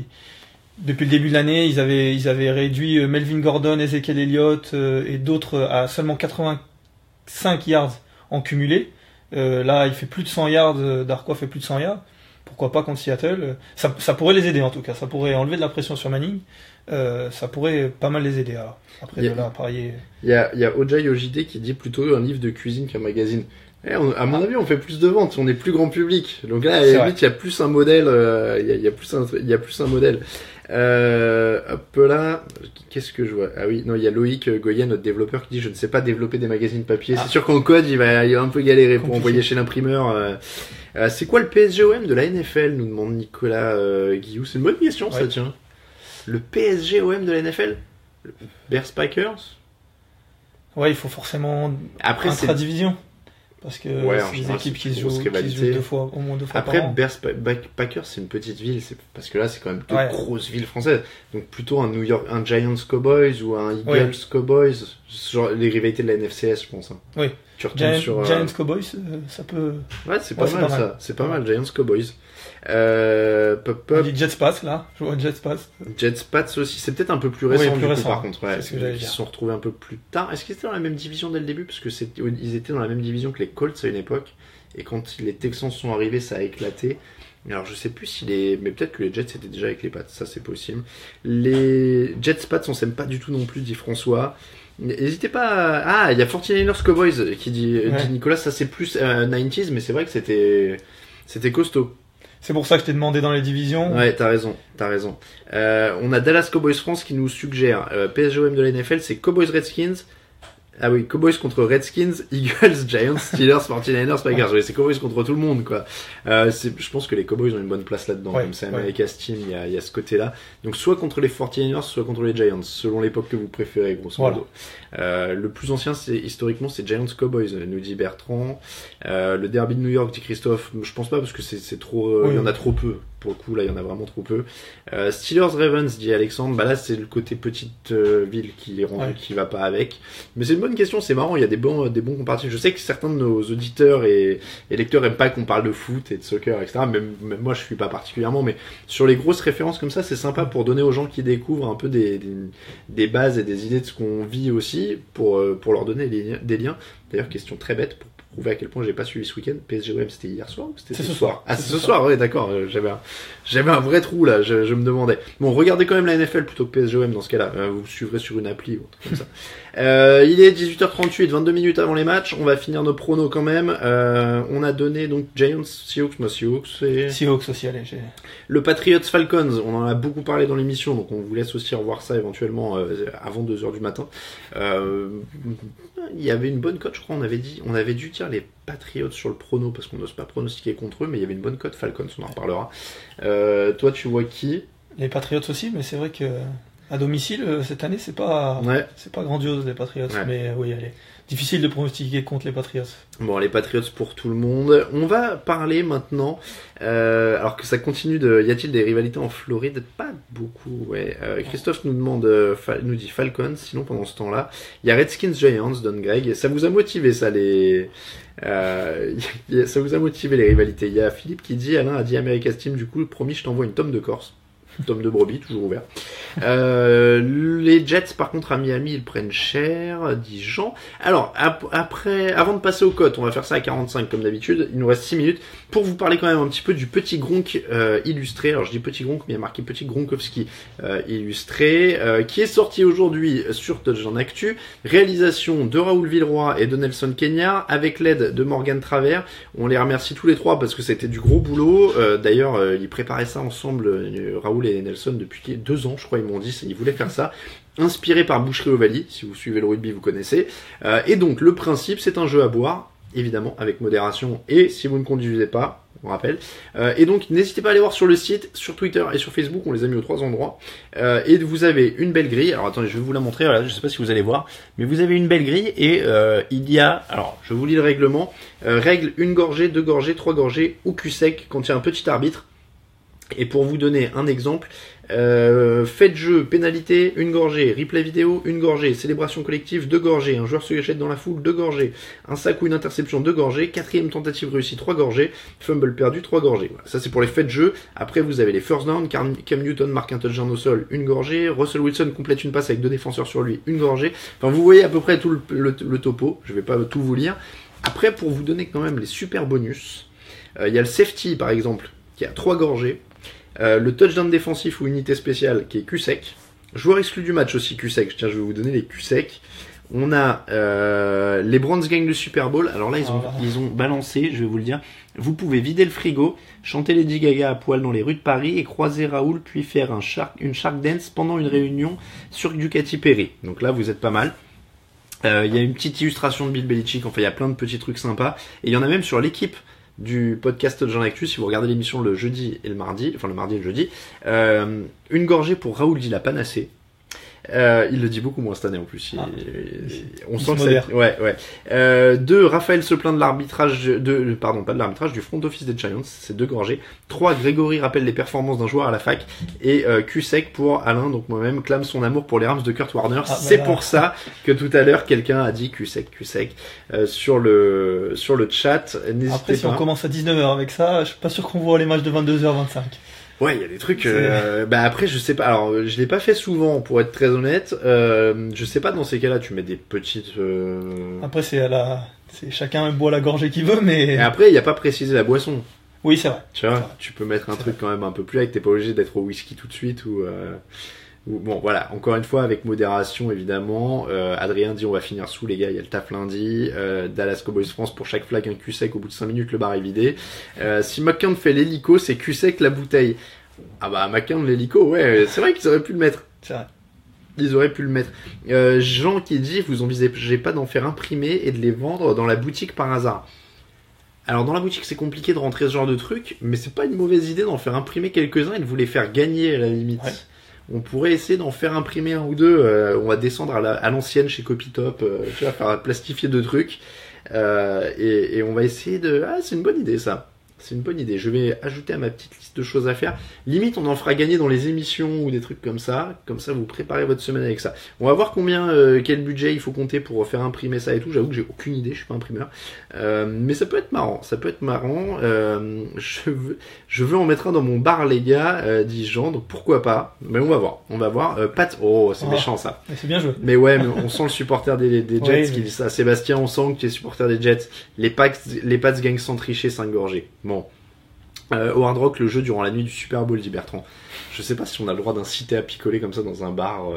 Speaker 2: depuis le début de l'année, ils avaient réduit Melvin Gordon, Ezekiel Elliott et d'autres à seulement 85 yards en cumulé. Là, il fait plus de 100 yards, Darkwa fait plus de 100 yards. Pourquoi pas contre Seattle? Ça pourrait les aider en tout cas, ça pourrait enlever de la pression sur Manning. Ça pourrait pas mal les aider. Alors, après, de là, parier.
Speaker 1: Il y a Ojai Ojide qui dit plutôt un livre de cuisine qu'un magazine. À mon avis, on fait plus de ventes, on est plus grand public. Donc là, il y a plus un modèle, il y a plus un modèle. Hop là, qu'est-ce que je vois? Ah oui, non, il y a Loïc Goyen, notre développeur, qui dit je ne sais pas développer des magazines papier. C'est sûr qu'en code, il va un peu galérer pour envoyer chez l'imprimeur. C'est quoi le PSGOM de la NFL, nous demande Nicolas Guillou. C'est une bonne question, ça, tiens. Le PSGOM de la NFL? Bears Packers.
Speaker 2: Ouais, il faut forcément
Speaker 1: Après,
Speaker 2: intra-division. Parce que c'est des équipes qui se jouent au moins deux fois
Speaker 1: Après,
Speaker 2: par an.
Speaker 1: Bears Packers, c'est une petite ville, parce que là, c'est quand même deux grosses villes françaises. Donc plutôt un Giants Cowboys ou un Eagles Cowboys, genre les rivalités de la NFCS, je pense. Hein.
Speaker 2: Oui.
Speaker 1: Tu retombes sur
Speaker 2: Giants Cowboys, ça peut.
Speaker 1: Ouais, c'est pas mal ça. C'est pas mal, Giants Cowboys.
Speaker 2: On dit Jets Pats là, je vois Jets Pats.
Speaker 1: Jets Pats aussi, c'est peut-être un peu plus récent, par contre. Ouais,
Speaker 2: ils
Speaker 1: se sont retrouvés un peu plus tard. Est-ce qu'ils étaient dans la même division dès le début? Parce que ils étaient dans la même division que les Colts à une époque. Et quand les Texans sont arrivés, ça a éclaté. Alors je sais plus mais peut-être que les Jets étaient déjà avec les Pats, ça c'est possible. Les Jets Pats, on s'aime pas du tout non plus, dit François. N'hésitez pas il y a 49ers Cowboys qui dit Nicolas, ça c'est plus 90s, mais c'est vrai que c'était costaud.
Speaker 2: C'est pour ça que je t'ai demandé dans les divisions.
Speaker 1: Ouais, t'as raison. On a Dallas Cowboys France qui nous suggère PSGOM de la NFL, c'est Cowboys Redskins. Ah oui, Cowboys contre Redskins, Eagles, Giants, Steelers, 49ers, Packers. Oui, c'est Cowboys contre tout le monde, quoi. Je pense que les Cowboys ont une bonne place là-dedans. Comme c'est America's Team, il y a ce côté-là. Donc, soit contre les 49ers, soit contre les Giants, selon l'époque que vous préférez, grosso modo. Le plus ancien, historiquement, c'est Giants Cowboys, nous dit Bertrand. Le derby de New York, dit Christophe. Je pense pas, parce que c'est trop, il y en a trop peu. Pour le coup, là, il y en a vraiment trop peu. Steelers Ravens, dit Alexandre. Bah là, c'est le côté petite ville qui va pas avec. Mais c'est une bonne question, c'est marrant. Il y a des bons comparatifs. Je sais que certains de nos auditeurs et lecteurs aiment pas qu'on parle de foot et de soccer, etc. Même moi, je suis pas particulièrement. Mais sur les grosses références comme ça, c'est sympa pour donner aux gens qui découvrent un peu des bases et des idées de ce qu'on vit aussi, pour leur donner des liens. D'ailleurs, question très bête pour prouver à quel point j'ai pas suivi ce week-end. PSGOM, c'était hier soir ou c'était ce soir? Ah, c'est ce soir, ouais, d'accord. J'avais un vrai trou là, je me demandais. Bon, regardez quand même la NFL plutôt que PSGOM dans ce cas-là. Vous suivrez sur une appli ou un truc comme ça. Il est 18h38, 22 minutes avant les matchs. On va finir nos pronos quand même. On a donné donc Giants, Seahawks,
Speaker 2: Seahawks aussi, allez.
Speaker 1: Le Patriots Falcons, on en a beaucoup parlé dans l'émission, donc on vous laisse aussi revoir ça éventuellement avant 2h du matin. Il y avait une bonne cote, je crois, on avait dû dire les Patriots sur le prono, parce qu'on n'ose pas pronostiquer contre eux, mais il y avait une bonne cote Falcons, on en reparlera. Toi, tu vois qui?
Speaker 2: Les Patriots aussi, mais c'est vrai que à domicile, cette année, c'est pas grandiose, les Patriots, mais oui, allez. Difficile de pronostiquer contre les Patriots. Bon,
Speaker 1: les Patriots pour tout le monde. On va parler maintenant, alors que ça continue y a-t-il des rivalités en Floride? Pas beaucoup, ouais. Christophe nous dit Falcons, sinon pendant ce temps-là, il y a Redskins Giants, Don Greg. Ça vous a motivé, ça, ça vous a motivé les rivalités. Il y a Philippe qui dit, Alain a dit America's Team, du coup, promis, je t'envoie une tome de Corse. Tome de brebis, toujours ouvert. Les Jets, par contre, à Miami, ils prennent cher, dit Jean. Alors, avant de passer aux cotes, on va faire ça à 45 comme d'habitude. Il nous reste 6 minutes pour vous parler quand même un petit peu du petit Gronk illustré. Alors, je dis petit Gronk, mais il y a marqué petit Gronkowski illustré, qui est sorti aujourd'hui sur Touchdown Actu. Réalisation de Raoul Villeroy et de Nelson Kenya, avec l'aide de Morgan Travers. On les remercie tous les trois parce que c'était du gros boulot. D'ailleurs, ils préparaient ça ensemble, Raoul et Nelson, depuis 2 ans, je crois, ils m'ont dit, ils voulaient faire ça. Inspiré par Boucherie Ovalie, si vous suivez le rugby, vous connaissez. Et donc, le principe, c'est un jeu à boire, évidemment, avec modération, et si vous ne conduisez pas, on rappelle. Et donc, n'hésitez pas à aller voir sur le site, sur Twitter et sur Facebook, on les a mis aux 3 endroits. Et vous avez une belle grille. Alors, attendez, je vais vous la montrer, voilà, je sais pas si vous allez voir, mais vous avez une belle grille, et il y a, alors, je vous lis le règlement, règle 1 gorgée, 2 gorgées, 3 gorgées, ou cul sec, quand il y a un petit arbitre. Et pour vous donner un exemple, fait de jeu, pénalité, 1 gorgée, replay vidéo, 1 gorgée, célébration collective, 2 gorgées, un joueur se jette dans la foule, 2 gorgées, un sac ou une interception, 2 gorgées, 4e tentative réussie, 3 gorgées, fumble perdu, 3 gorgées. Voilà. Ça c'est pour les faits de jeu. Après vous avez les first down, Cam Newton marque un touchdown au sol, 1 gorgée, Russell Wilson complète une passe avec 2 défenseurs sur lui, 1 gorgée. Enfin vous voyez à peu près tout le topo, je vais pas tout vous lire. Après pour vous donner quand même les super bonus, il y a le safety par exemple, qui a 3 gorgées. Le touchdown défensif ou unité spéciale qui est Q-sec. Joueur exclu du match aussi Q-sec. Tiens, je vais vous donner les Q-sec. On a les Browns gagnent le Super Bowl. Alors là, ils ont balancé, je vais vous le dire. Vous pouvez vider le frigo, chanter Lady Gaga à poil dans les rues de Paris et croiser Raoul, puis faire une shark dance pendant une réunion sur du Katy Perry. Donc là, vous êtes pas mal. Il y a une petune illustration de Bill Belichick. Enfin, il y a plein de petits trucs sympas. Et il y en a même sur l'équipe du podcast Jean Actu, si vous regardez l'émission le jeudi et le mardi, enfin le mardi et le jeudi, 1 gorgée pour Raoul dit la panacée, Il le dit beaucoup moins cette année en plus. On sent que
Speaker 2: modère.
Speaker 1: c'est... Ouais. 2, Raphaël se plaint de l'arbitrage pardon, pas de l'arbitrage, du front office des Giants, c'est 2 gorgées. 3, Grégory rappelle les performances d'un joueur à la fac. Et Q-Sec pour Alain, donc moi-même, clame son amour pour les Rams de Kurt Warner. C'est pour ça que tout à l'heure, quelqu'un a dit Q-Sec, sur le chat. N'hésitez
Speaker 2: Après, si
Speaker 1: pas.
Speaker 2: on commence à 19h avec ça, je suis pas sûr qu'on voit les matchs de 22h25.
Speaker 1: Ouais, il y a des trucs. Après, je sais pas. Alors, je l'ai pas fait souvent, pour être très honnête. Je sais pas dans ces cas-là, tu mets des petites.
Speaker 2: Après, c'est chacun boit la gorgée qu'il veut, mais.
Speaker 1: Et après, il y a pas précisé la boisson.
Speaker 2: Oui, c'est vrai.
Speaker 1: Tu vois, tu peux mettre un truc quand même un peu plus avec. T'es pas obligé d'être au whisky tout de suite ou. Bon, voilà. Encore une fois, avec modération, évidemment. Adrien dit on va finir sous les gars. Il y a le taf lundi. Dallas Cowboys France pour chaque flag un Q-Sec au bout de 5 minutes le bar est vidé. Si McCann fait l'hélico, c'est Q-Sec la bouteille. Ah bah McCann l'hélico, ouais, c'est vrai qu'ils auraient pu le mettre.
Speaker 2: C'est vrai.
Speaker 1: Ils auraient pu le mettre. Jean qui dit vous envisagez pas d'en faire imprimer et de les vendre dans la boutique par hasard. Alors dans la boutique c'est compliqué de rentrer ce genre de truc, mais c'est pas une mauvaise idée d'en faire imprimer quelques-uns et de vous les faire gagner à la limite. Ouais. On pourrait essayer d'en faire imprimer 1 ou 2. On va descendre à l'ancienne chez Copytop, tu vas faire plastifier 2 trucs. Et on va essayer de... Ah, c'est une bonne idée ça. C'est une bonne idée. Je vais ajouter à ma petite liste de choses à faire. Limite, on en fera gagner dans les émissions ou des trucs comme ça. Comme ça, vous préparez votre semaine avec ça. On va voir quel budget il faut compter pour faire imprimer ça et tout. J'avoue que j'ai aucune idée, je suis pas imprimeur. Mais ça peut être marrant. Je veux en mettre un dans mon bar, les gars, dit Jean. Donc pourquoi pas. Mais on va voir. Pat. Oh, c'est méchant ça.
Speaker 2: C'est bien joué.
Speaker 1: Mais ouais, mais on sent le supporter des Jets qui dit ça. Sébastien, on sent que tu es supporter des Jets. Les Pats gagnent sans tricher, 5 gorgées. Bon. Au Hard Rock, le jeu durant la nuit du Super Bowl, dit Bertrand. Je sais pas si on a le droit d'inciter à picoler comme ça dans un bar.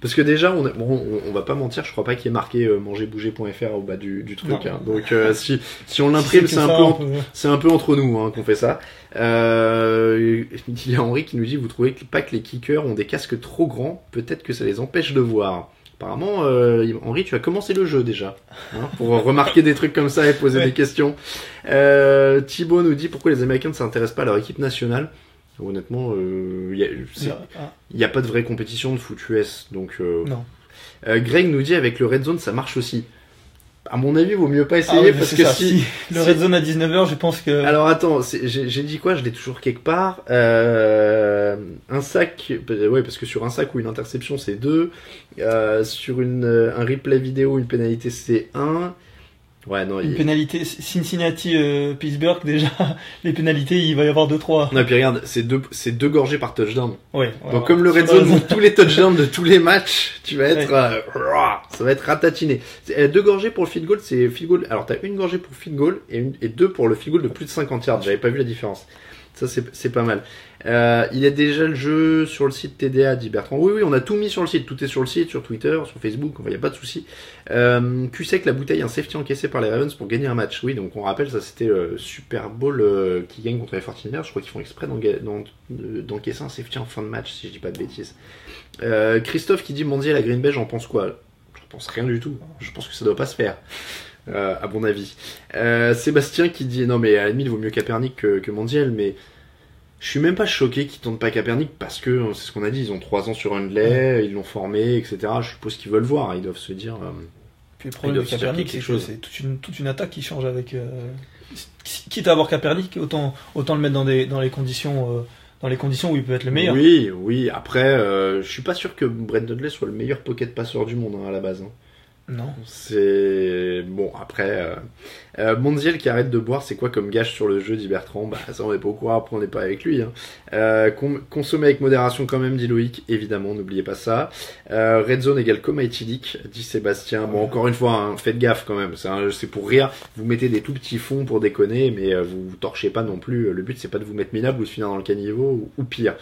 Speaker 1: Parce que déjà, on va pas mentir, je crois pas qu'il y ait marqué mangerbouger.fr au bas du truc. Hein. Donc si on l'imprime, c'est un peu entre nous hein, qu'on fait ça. Il y a Henri qui nous dit vous trouvez pas que les kickers ont des casques trop grands? Peut-être que ça les empêche de voir. Apparemment, Henri, tu as commencé le jeu déjà, hein, pour remarquer des trucs comme ça et poser des questions. Thibaut nous dit pourquoi les Américains ne s'intéressent pas à leur équipe nationale. Honnêtement, il y a pas de vraie compétition de foot US, donc.
Speaker 2: Non.
Speaker 1: Greg nous dit avec le Red Zone ça marche aussi. À mon avis, vaut mieux pas essayer parce que si
Speaker 2: le Red Zone à 19h, je pense que.
Speaker 1: Alors attends, j'ai dit quoi? Je l'ai toujours quelque part. Un sac, ouais, parce que sur un sac ou une interception c'est 2. Sur un replay vidéo, une pénalité c'est 1. Ouais, non.
Speaker 2: Pénalité Cincinnati, Pittsburgh déjà. Les pénalités, il va y avoir 2-3.
Speaker 1: Non, puis regarde, c'est deux gorgées par touchdown.
Speaker 2: Ouais.
Speaker 1: Donc comme le Red Zone joue tous les touchdowns de tous les matchs, tu vas être, ça va être ratatiné. 2 gorgées pour le field goal, c'est field goal. Alors t'as une gorgée pour field goal et 2 pour le field goal de plus de 50 yards. J'avais pas vu la différence. Ça c'est pas mal. Il y a déjà le jeu sur le site TDA, dit Bertrand. Oui, on a tout mis sur le site. Tout est sur le site, sur Twitter, sur Facebook. Il n'y a pas de souci. Q-Sec, la bouteille, un safety encaissé par les Ravens pour gagner un match. Oui, donc on rappelle, ça c'était le Super Bowl qui gagne contre les 49ers. Je crois qu'ils font exprès d'encaisser un safety en fin de match, si je dis pas de bêtises. Christophe qui dit Mondial à Green Bay, j'en pense quoi? J'en pense rien du tout. Je pense que ça doit pas se faire. À mon avis. Sébastien qui dit non mais à la limite il vaut mieux Kaepernick que Mondial, mais je suis même pas choqué qu'ils tentent pas Kaepernick parce que c'est ce qu'on a dit, ils ont 3 ans sur Hundley, ils l'ont formé, etc. Je suppose qu'ils veulent voir, ils doivent se dire.
Speaker 2: Puis le problème de Kaepernick, c'est que c'est toute une attaque qui change avec. Quitte à avoir Kaepernick, autant le mettre dans les conditions où il peut être le meilleur.
Speaker 1: Oui. Après, je suis pas sûr que Brent Hundley soit le meilleur pocket passeur du monde hein, à la base. Hein.
Speaker 2: Non.
Speaker 1: C'est bon après Mondial qui arrête de boire, c'est quoi comme gage sur le jeu, dit Bertrand? Bah ça on est pas au courant, après on n'est pas avec lui hein. Consommer avec modération quand même, dit Loïc, évidemment, n'oubliez pas ça. Red Zone égale coma éthylique, dit Sébastien. Bon encore une fois hein, faites gaffe quand même, c'est pour rire, vous mettez des tout petits fonds pour déconner, mais vous torchez pas non plus, le but c'est pas de vous mettre minable ou de finir dans le caniveau ou pire.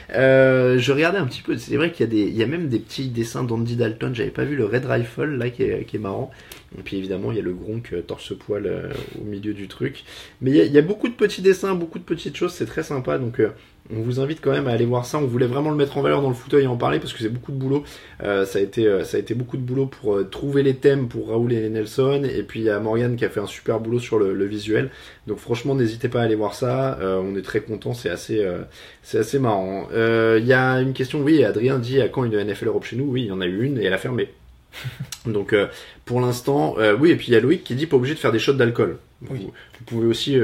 Speaker 1: Je regardais un petit peu, c'est vrai qu'il y a même des petits dessins d'Andy Dalton, j'avais pas vu le Red Rifle là qui est marrant. Et puis évidemment, il y a le Gronk torse-poil au milieu du truc. Mais il y a beaucoup de petits dessins, beaucoup de petites choses, c'est très sympa. Donc on vous invite quand même à aller voir ça. On voulait vraiment le mettre en valeur dans le fauteuil et en parler parce que c'est beaucoup de boulot. Ça a été beaucoup de boulot pour trouver les thèmes pour Raoul et Nelson. Et puis il y a Morgane qui a fait un super boulot sur le visuel. Donc franchement, n'hésitez pas à aller voir ça. On est très contents, c'est assez marrant. Il y a une question, oui, Adrien dit à quand une NFL Europe chez nous? Oui, il y en a eu une et elle a fermé. Donc pour l'instant, oui, et puis il y a Loïc qui dit pas obligé de faire des shots d'alcool.
Speaker 2: Oui.
Speaker 1: Vous pouvez aussi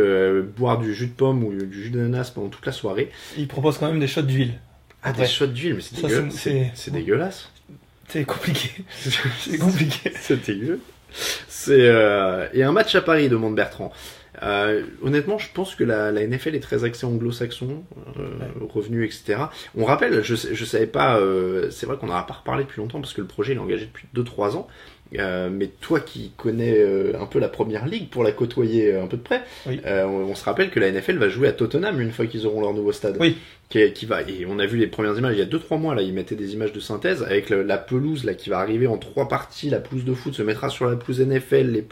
Speaker 1: boire du jus de pomme ou du jus d'ananas pendant toute la soirée.
Speaker 2: Il propose quand même des shots d'huile.
Speaker 1: Ah, des shots d'huile, mais c'est dégueulasse.
Speaker 2: C'est compliqué. C'est compliqué.
Speaker 1: C'est dégueu. Et un match à Paris, demande Bertrand. Honnêtement, je pense que la NFL est très axée anglo-saxon, revenus, etc. On rappelle, je savais pas, c'est vrai qu'on n'en a pas reparlé depuis longtemps parce que le projet il est engagé depuis 2-3 ans. Mais toi qui connais un peu la première ligue pour la côtoyer un peu de près,
Speaker 2: oui.
Speaker 1: On se rappelle que la NFL va jouer à Tottenham une fois qu'ils auront leur nouveau stade.
Speaker 2: Oui.
Speaker 1: Qui va, et on a vu les premières images il y a 2-3 mois, là ils mettaient des images de synthèse avec la pelouse là qui va arriver en 3 parties. La pelouse de foot se mettra sur la pelouse NFL,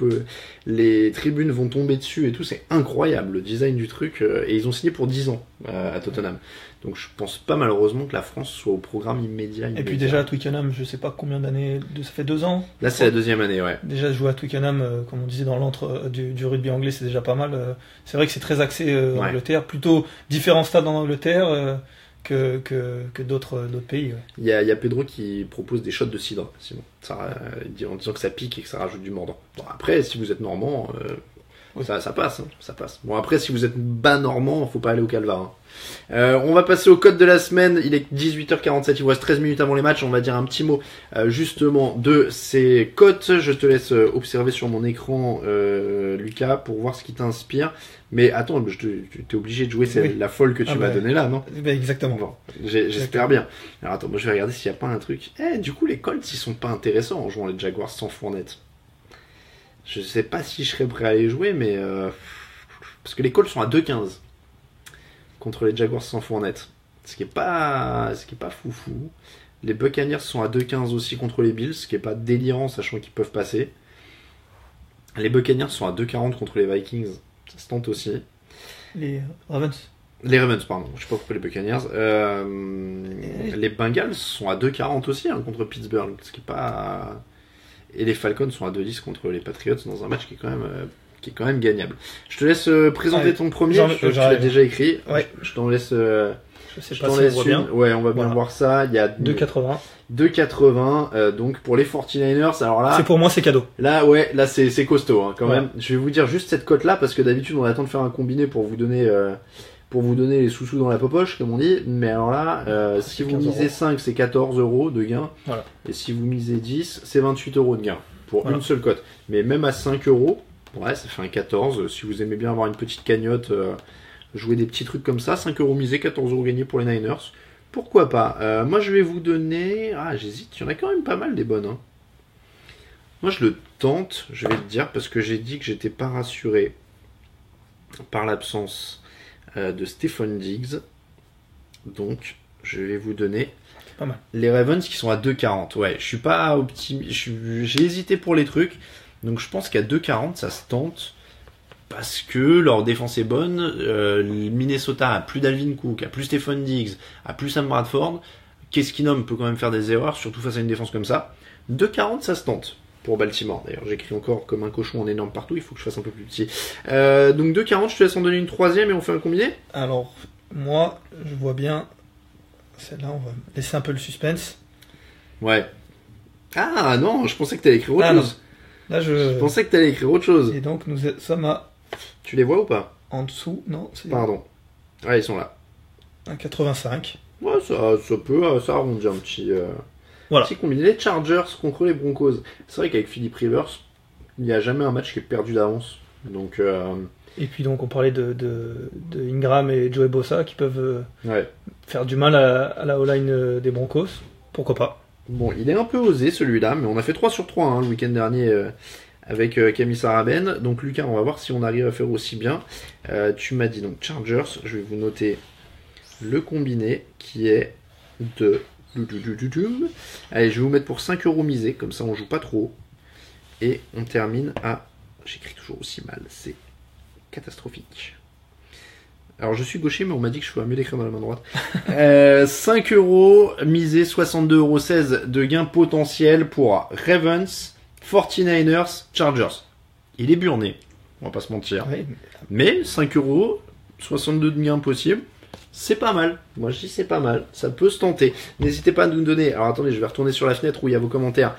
Speaker 1: les tribunes vont tomber dessus et tout, c'est incroyable le design du truc, et ils ont signé pour 10 ans à Tottenham. Donc je pense pas malheureusement que la France soit au programme immédiat.
Speaker 2: Et puis déjà à Twickenham, je sais pas combien d'années, ça fait 2 ans.
Speaker 1: Là c'est la 2e année, ouais.
Speaker 2: Déjà jouer à Twickenham, comme on disait dans l'antre du rugby anglais, c'est déjà pas mal. C'est vrai que c'est très axé en Angleterre, plutôt différents stades en Angleterre que d'autres pays. Ouais.
Speaker 1: Il y a Pedro qui propose des shots de cidre, Simon. En disant que ça pique et que ça rajoute du mordant. Bon, après, si vous êtes normand, oui. ça passe, hein, ça passe. Bon, après, si vous êt bas normand, faut pas aller au calvaire. Hein. On va passer au code de la semaine. Il est 18h47, il vous reste 13 minutes avant les matchs. On va dire un petit mot justement de ces cotes. Je te laisse observer sur mon écran, Lucas, pour voir ce qui t'inspire. Mais attends, tu es obligé de jouer la folle que tu m'as donnée là, non?
Speaker 2: Exactement.
Speaker 1: Bon, j'espère bien. Alors attends, moi je vais regarder s'il n'y a pas un truc. Du coup, les Colts, ils sont pas intéressants en jouant les Jaguars sans Fournette. Je sais pas si je serais prêt à les jouer, mais parce que les Colts sont à 2,15 contre les Jaguars sans Fournette, ce qui est pas foufou. Les Buccaneers sont à 2,15 aussi contre les Bills, ce qui est pas délirant sachant qu'ils peuvent passer. Les Buccaneers sont à 2,40 contre les Vikings, ça se tente aussi.
Speaker 2: Les Ravens,
Speaker 1: pardon, je sais pas pourquoi les Buccaneers. Les Bengals sont à 2,40 aussi contre Pittsburgh, ce qui est pas. Et les Falcons sont à 2,10 contre les Patriots dans un match qui est quand même gagnable. Je te laisse présenter ton premier. Tu l'as déjà écrit.
Speaker 2: Ouais.
Speaker 1: Je t'en laisse.
Speaker 2: Je sais pas si on voit bien.
Speaker 1: Ouais, on va bien voir ça. Il y a
Speaker 2: 2,80.
Speaker 1: 2,80. Donc pour les 49ers, alors là.
Speaker 2: C'est pour moi, c'est cadeau.
Speaker 1: Là, là c'est costaud hein, quand même. Je vais vous dire juste cette cote là parce que d'habitude on attend de faire un combiné pour vous donner les sous-sous dans la popoche, comme on dit. Mais alors là, si vous misez 5, c'est 14 € de gain. Voilà. Et si vous misez 10, c'est 28 € de gain pour une seule cote. Mais même à 5 €, ouais, ça fait un 14. Si vous aimez bien avoir une petite cagnotte, jouer des petits trucs comme ça, 5 € misés, 14 € gagnés pour les Niners. Pourquoi pas? Moi, je vais vous donner... Ah, j'hésite. Il y en a quand même pas mal des bonnes. Hein. Moi, je le tente, je vais te dire, parce que j'ai dit que j'étais pas rassuré par l'absence de Stefon Diggs. Donc, je vais vous donner
Speaker 2: pas mal.
Speaker 1: Les Ravens qui sont à 2,40. Ouais, je suis pas optimiste. J'ai hésité pour les trucs. Donc, je pense qu'à 2,40, ça se tente. Parce que leur défense est bonne. Minnesota a plus d'Alvin Cook, a plus Stefon Diggs, a plus Sam Bradford. Keskinum peut quand même faire des erreurs, surtout face à une défense comme ça. 2,40, ça se tente. Pour Baltimore, d'ailleurs, j'écris encore comme un cochon en énorme partout, il faut que je fasse un peu plus petit. Donc 2,40, je te laisse en donner une troisième et on fait un combiné.
Speaker 2: Alors, moi, je vois bien, celle-là, on va laisser un peu le suspense.
Speaker 1: Ouais. Ah non, je pensais que t'allais écrire autre chose.
Speaker 2: Là, je
Speaker 1: pensais que t'allais écrire autre chose.
Speaker 2: Et donc, nous sommes à...
Speaker 1: Tu les vois ou pas?
Speaker 2: En dessous, non.
Speaker 1: Pardon. Ouais, ils sont là.
Speaker 2: À 85.
Speaker 1: Ouais, ça arrondit un petit...
Speaker 2: Voilà.
Speaker 1: C'est combiné les Chargers contre les Broncos. C'est vrai qu'avec Philip Rivers, il n'y a jamais un match qui est perdu d'avance. Donc,
Speaker 2: Et puis donc on parlait de Ingram et Joey Bosa qui peuvent faire du mal à la O-line des Broncos. Pourquoi pas?
Speaker 1: Bon, il est un peu osé celui-là, mais on a fait 3 sur 3 le week-end dernier avec Camille Saraben. Donc Lucas, on va voir si on arrive à faire aussi bien. Tu m'as dit donc Chargers. Je vais vous noter le combiné qui est de... Allez, je vais vous mettre pour 5 € misés, comme ça on joue pas trop. Et on termine à... J'écris toujours aussi mal, c'est catastrophique. Alors je suis gaucher, mais on m'a dit que je ferais mieux d'écrire dans la main droite. 5 euros, misé 62,16 € de gain potentiel pour Ravens, 49ers, Chargers. Il est burné, on va pas se mentir.
Speaker 2: Oui.
Speaker 1: Mais 5 euros, 62 de gain possible, c'est pas mal. Moi je dis c'est pas mal, ça peut se tenter. N'hésitez pas à nous donner. Alors attendez, je vais retourner sur la fenêtre où il y a vos commentaires.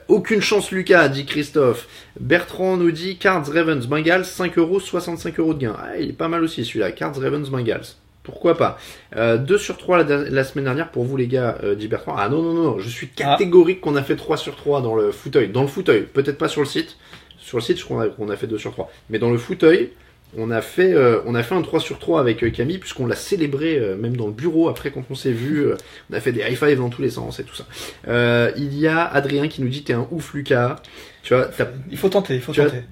Speaker 1: Aucune chance Lucas, dit Christophe. Bertrand nous dit Cards Ravens Bengals, 5 euros, 65 € de gain. Ah, il est pas mal aussi celui-là, Cards Ravens Bengals. Pourquoi pas 2 sur 3 la semaine dernière pour vous les gars, dit Bertrand. Ah non, je suis catégorique qu'on a fait 3 sur 3 dans le fauteuil. Dans le fauteuil, peut-être pas sur le site. Sur le site, je crois qu'on a fait 2 sur 3. Mais dans le fauteuil, on a fait un 3 sur 3 avec Camille, puisqu'on l'a célébré même dans le bureau. Après, quand on s'est vu, on a fait des high five dans tous les sens et tout ça. Il y a Adrien qui nous dit t'es un ouf Lucas. Tu vois,
Speaker 2: il faut tenter.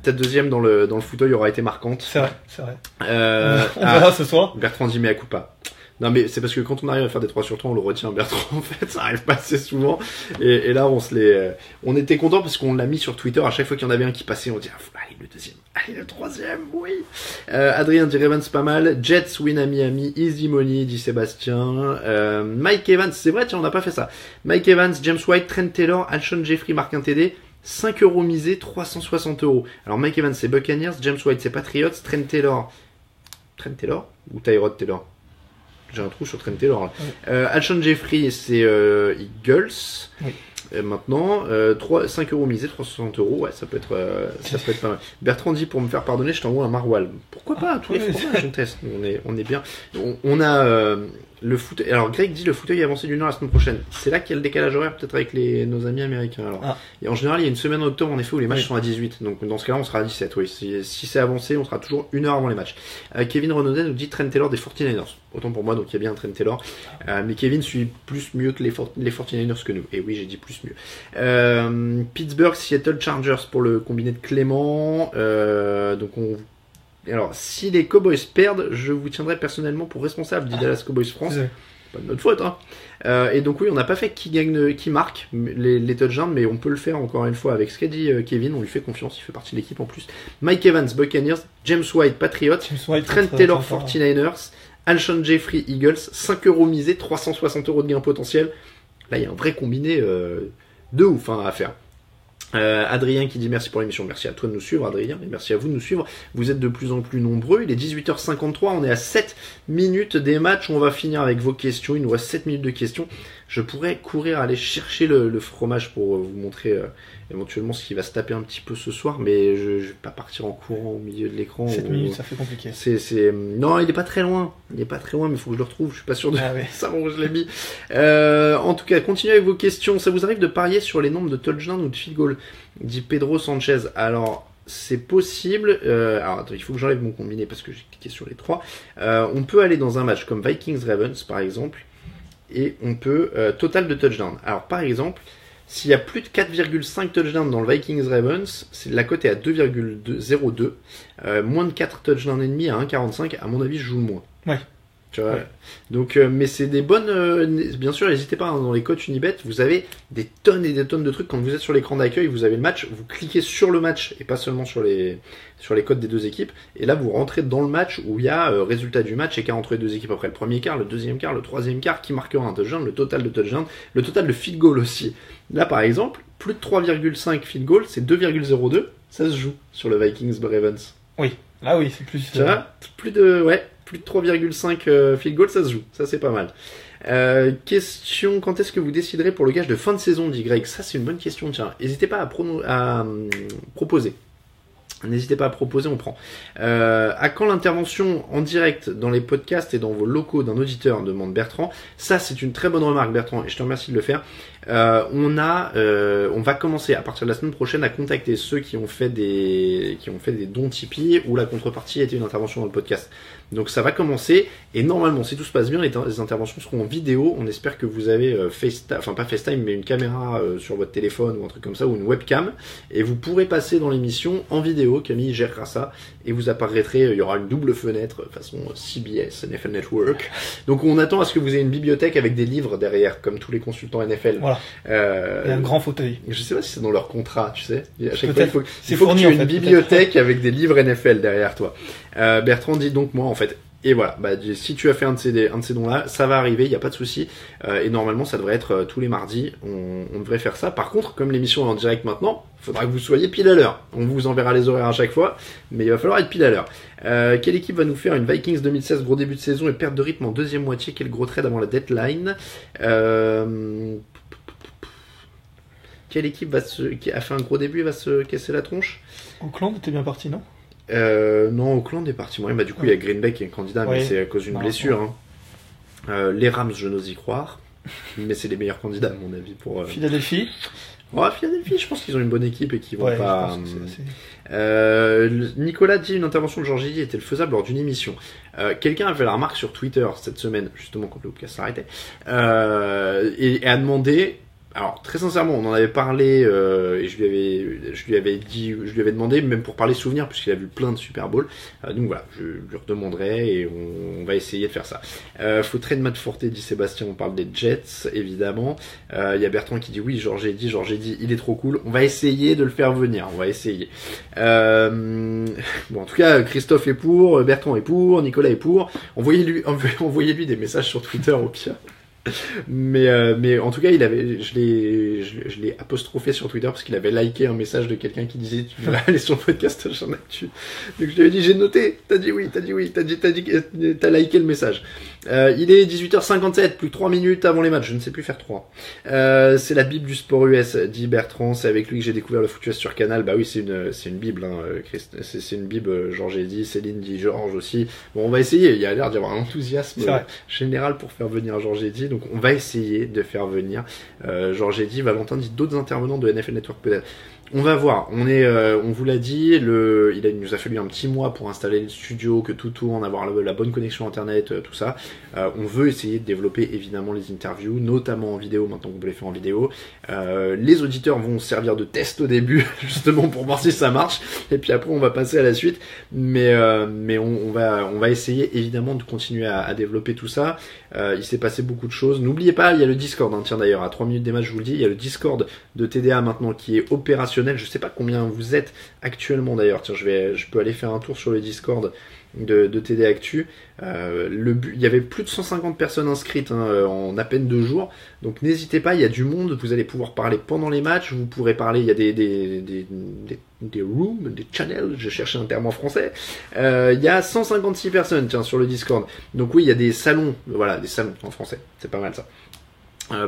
Speaker 1: Ta deuxième dans le fauteuil aura été marquante.
Speaker 2: C'est vrai. On verra ce soir.
Speaker 1: Bertrand dit mais à coup pas. Non mais c'est parce que quand on arrive à faire des 3 sur 3 on le retient Bertrand, en fait ça arrive pas assez souvent et là on était content parce qu'on l'a mis sur Twitter. À chaque fois qu'il y en avait un qui passait on dit allez le deuxième, allez le troisième, oui. Adrien dit Ravens pas mal, Jets win à Miami, easy money, dit Sébastien. Mike Evans, c'est vrai tiens on n'a pas fait ça. Mike Evans, James White, Trent Taylor, Alshon Jeffrey marque un TD, 5 euros misés, 360 €. Alors Mike Evans c'est Buccaneers, James White c'est Patriots, Trent Taylor ou Tyrod Taylor. J'ai un trou sur Trent Taylor là. Oui. Alshon Jeffrey c'est Eagles. Oui. Maintenant 5 euros misés, 360 €, ouais ça peut être pas mal. Bertrand dit pour me faire pardonner je t'envoie un maroilles. Pourquoi pas tous les fromages on teste, on est bien. On a le fauteuil. Alors Greg dit le fauteuil est avancé d'une heure la semaine prochaine. C'est là qu'il y a le décalage horaire peut-être avec nos amis américains. Alors et en général il y a une semaine en octobre en effet où les matchs sont à 18. Donc dans ce cas-là on sera à 17. Oui. Si c'est avancé on sera toujours une heure avant les matchs. Kevin Renaudet nous dit Trent Taylor des 49ers. Autant pour moi donc il y a bien un Trent Taylor. Mais Kevin suit plus mieux que les 49ers que nous. Et oui j'ai dit plus mieux. Pittsburgh Seattle Chargers pour le combiné de Clément. Alors, si les Cowboys perdent, je vous tiendrai personnellement pour responsable, dit Dallas Cowboys France. Pas de notre faute, hein. Et donc oui, on n'a pas fait qui marque les touchdowns, mais on peut le faire encore une fois avec ce qu'a dit Kevin. On lui fait confiance, il fait partie de l'équipe en plus. Mike Evans, Buccaneers, James White, Patriots, Trent Taylor, 49ers, Alshon Jeffrey, Eagles, 5 euros misés, 360 € de gain potentiel. Là, il y a un vrai combiné de ouf à faire. Adrien qui dit merci pour l'émission, merci à toi de nous suivre Adrien et merci à vous de nous suivre, vous êtes de plus en plus nombreux, il est 18h53, on est à 7 minutes des matchs, on va finir avec vos questions, il nous reste 7 minutes de questions, je pourrais courir aller chercher le fromage pour vous montrer éventuellement ce qui va se taper un petit peu ce soir, mais je vais pas partir en courant au milieu de l'écran.
Speaker 2: 7 minutes ça fait compliqué.
Speaker 1: Non il est pas très loin, mais il faut que je le retrouve, je suis pas sûr de savoir où je l'ai mis. En tout cas continuez avec vos questions, ça vous arrive de parier sur les nombres de touchdowns ou de field goal, dit Pedro Sanchez. Alors c'est possible, alors attends, il faut que j'enlève mon combiné parce que j'ai cliqué sur les 3. On peut aller dans un match comme Vikings Ravens par exemple et on peut total de touchdowns. Alors par exemple s'il y a plus de 4,5 touchdowns dans le Vikings Ravens, la cote est à 2,02. Moins de 4 touchdowns et demi à 1,45. À mon avis, je joue le moins.
Speaker 2: Ouais.
Speaker 1: Tu vois. Ouais. Donc, mais c'est des bonnes. Bien sûr, n'hésitez pas dans les cotes Unibet. Vous avez des tonnes et des tonnes de trucs. Quand vous êtes sur l'écran d'accueil, vous avez le match. Vous cliquez sur le match et pas seulement sur les cotes des deux équipes. Et là, vous rentrez dans le match où il y a résultat du match, écart entre les deux équipes après le premier quart, le deuxième quart, le troisième quart, qui marquera un touchdown, le total de touchdown, le total de field goal aussi. Là, par exemple, plus de 3,5 field goal, c'est 2,02. Ça se joue sur le Vikings Ravens.
Speaker 2: Oui, là oui, c'est plus.
Speaker 1: Tu vois, plus de 3,5 field goal, ça se joue. Ça, c'est pas mal. Question, quand est-ce que vous déciderez pour le gage de fin de saison, dit Greg? Ça, c'est une bonne question, tiens. N'hésitez pas à proposer. N'hésitez pas à proposer, on prend. À quand l'intervention en direct dans les podcasts et dans vos locaux d'un auditeur, demande Bertrand. Ça, c'est une très bonne remarque, Bertrand, et je te remercie de le faire. On va commencer à partir de la semaine prochaine à contacter ceux qui ont fait des dons Tipeee où la contrepartie était une intervention dans le podcast. Donc ça va commencer, et normalement, si tout se passe bien, les interventions seront en vidéo. On espère que vous avez FaceTime, enfin pas FaceTime, mais une caméra sur votre téléphone ou un truc comme ça, ou une webcam, et vous pourrez passer dans l'émission en vidéo. Camille gérera ça, et vous apparaîtrez, il y aura une double fenêtre, façon CBS, NFL Network. Donc on attend à ce que vous ayez une bibliothèque avec des livres derrière, comme tous les consultants NFL.
Speaker 2: Voilà. Et un grand fauteuil.
Speaker 1: Je sais pas si c'est dans leur contrat, tu sais. À chaque
Speaker 2: fois,
Speaker 1: il faut que tu aies une bibliothèque avec des livres NFL derrière toi. Bertrand dit donc moi en fait. Et voilà, bah, si tu as fait un de ces dons-là, ça va arriver, il n'y a pas de souci. Et normalement, ça devrait être tous les mardis, on devrait faire ça. Par contre, comme l'émission est en direct maintenant, il faudra que vous soyez pile à l'heure. On vous enverra les horaires à chaque fois, mais il va falloir être pile à l'heure. Quelle équipe va nous faire une Vikings 2016, gros début de saison et perte de rythme en deuxième moitié? Quel gros trade avant la deadline? Quelle équipe qui a fait un gros début et va se casser la tronche?
Speaker 2: Auckland était bien parti, non?
Speaker 1: Non, Auckland est parti. Ouais, bah, du coup, il y a Green Bay qui est un candidat, mais c'est à cause d'une blessure. Hein. Les Rams, je n'ose y croire. Mais c'est les meilleurs candidats, à mon avis. Pour
Speaker 2: Philadelphie.
Speaker 1: Ouais, Philadelphie, je pense qu'ils ont une bonne équipe et qu'ils vont pas. Nicolas dit une intervention de Georges Eddy était-elle faisable lors d'une émission? Quelqu'un a fait la remarque sur Twitter cette semaine, justement, quand le podcast s'arrêtait, et a demandé. Alors très sincèrement, on en avait parlé et je lui avais demandé même pour parler souvenirs puisqu'il a vu plein de Super Bowl. Donc voilà, je lui redemanderai et on va essayer de faire ça. Faut trade Matt Forte, dit Sébastien. On parle des Jets évidemment. Il y a Bertrand qui dit oui, Georges Eddy, il est trop cool. On va essayer de le faire venir. On va essayer. Bon en tout cas, Christophe est pour, Bertrand est pour, Nicolas est pour. Envoyez-lui des messages sur Twitter au pire. Mais en tout cas, je l'ai apostrophé sur Twitter parce qu'il avait liké un message de quelqu'un qui disait tu vas aller sur le podcast j'en actu. Donc je lui ai dit j'ai noté, t'as dit oui, t'as liké le message. Il est 18h57, plus que 3 minutes avant les matchs, je ne sais plus faire 3. C'est la Bible du sport US, dit Bertrand, c'est avec lui que j'ai découvert le foot US sur Canal. Bah oui, c'est une Bible, hein, c'est une Bible, Georges Eddy, Céline dit Georges aussi. Bon, on va essayer, il y a l'air d'y avoir un enthousiasme général pour faire venir Georges Eddy, donc on va essayer de faire venir Georges Eddy. Valentin dit d'autres intervenants de NFL Network peut-être. On va voir, on vous l'a dit, il nous a fallu un petit mois pour installer le studio, que tout tourne, avoir la bonne connexion internet, tout ça. On veut essayer de développer évidemment les interviews, notamment en vidéo, maintenant qu'on peut les faire en vidéo. Les auditeurs vont servir de test au début, justement pour voir si ça marche, et puis après on va passer à la suite. Mais on va essayer évidemment de continuer à développer tout ça. Il s'est passé beaucoup de choses. N'oubliez pas, il y a le Discord, hein, tiens d'ailleurs, à 3 minutes des matchs, je vous le dis, il y a le Discord de TDA maintenant qui est opérationnel. Je sais pas combien vous êtes actuellement d'ailleurs. Tiens, je peux aller faire un tour sur le Discord de TD Actu. Il y avait plus de 150 personnes inscrites en à peine 2 jours. Donc n'hésitez pas, il y a du monde. Vous allez pouvoir parler pendant les matchs. Vous pourrez parler. Il y a des rooms, des channels. Je cherchais un terme en français. Il y a 156 personnes sur le Discord. Donc oui, il y a des salons. Voilà, des salons en français. C'est pas mal ça.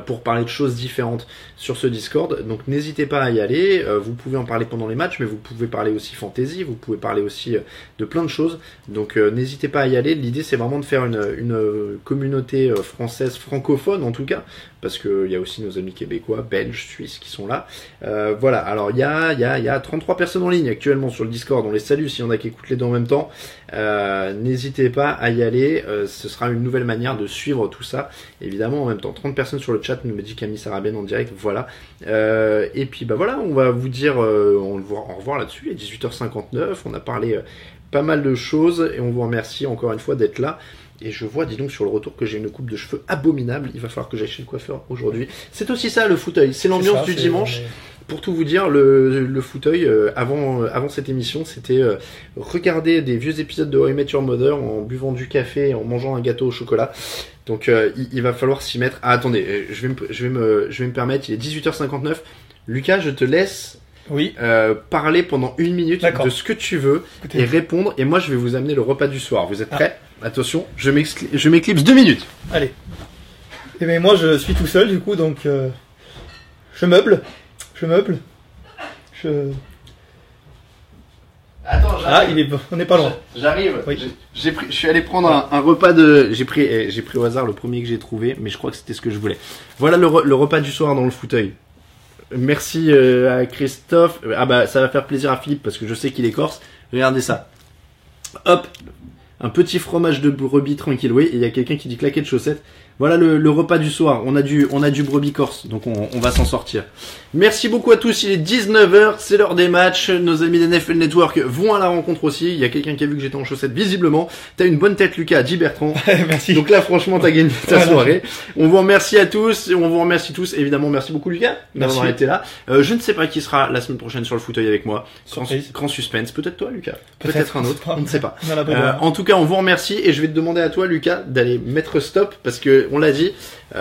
Speaker 1: Pour parler de choses différentes sur ce Discord, donc n'hésitez pas à y aller. Vous pouvez en parler pendant les matchs, mais vous pouvez parler aussi fantasy, vous pouvez parler aussi de plein de choses, donc n'hésitez pas à y aller. L'idée c'est vraiment de faire une communauté française, francophone en tout cas, parce qu'il y a aussi nos amis québécois, belges, suisses qui sont là. Voilà, alors il y a 33 personnes en ligne actuellement sur le Discord, on les salue s'il y en a qui écoutent les deux en même temps. N'hésitez pas à y aller, ce sera une nouvelle manière de suivre tout ça, évidemment en même temps. 30 personnes sur le chat, nous me dit Camille Sarabène en direct, voilà. Et puis bah voilà, on va vous dire au revoir là-dessus, il est 18h59, on a parlé pas mal de choses, et on vous remercie encore une fois d'être là. Et je vois, dis donc, sur le retour que j'ai une coupe de cheveux abominable. Il va falloir que j'aille chez le coiffeur aujourd'hui. C'est aussi ça, le fauteuil. C'est l'ambiance du dimanche. Pour tout vous dire, le fauteuil, avant cette émission, c'était regarder des vieux épisodes de How I Met Your Mother en buvant du café et en mangeant un gâteau au chocolat. Donc, il va falloir s'y mettre. Ah, attendez, je vais me permettre. Il est 18h59. Lucas, je te laisse parler pendant 1 minute de ce que tu veux et répondre. Et moi, je vais vous amener le repas du soir. Vous êtes prêts ? Attention, je m'éclipse 2 minutes.
Speaker 2: Allez. Et bien moi je suis tout seul du coup, donc je meuble.
Speaker 1: Attends,
Speaker 2: on n'est pas loin.
Speaker 1: J'arrive.
Speaker 2: Oui.
Speaker 1: Je suis allé prendre un repas de. J'ai pris au hasard le premier que j'ai trouvé, mais je crois que c'était ce que je voulais. Voilà le repas du soir dans le fauteuil. Merci à Christophe. Ah bah ça va faire plaisir à Philippe parce que je sais qu'il est corse. Regardez ça. Hop. un petit fromage de brebis tranquille, oui, et il y a quelqu'un qui dit claquer de chaussettes. Voilà le repas du soir, on a du brebis corse, donc on va s'en sortir. Merci beaucoup à tous, il est 19h, c'est l'heure des matchs, nos amis d'NFL Network vont à la rencontre aussi, il y a quelqu'un qui a vu que j'étais en chaussettes visiblement, t'as une bonne tête Lucas, dit Bertrand.
Speaker 2: Merci.
Speaker 1: Donc là franchement t'as gagné ta soirée. On vous remercie à tous, on vous remercie tous, évidemment merci beaucoup Lucas d'avoir été là. Je ne sais pas qui sera la semaine prochaine sur le fauteuil avec moi, grand suspense, peut-être toi Lucas, peut-être un autre, on ne sait pas. En tout cas on vous remercie et je vais te demander à toi Lucas d'aller mettre stop parce que on l'a dit,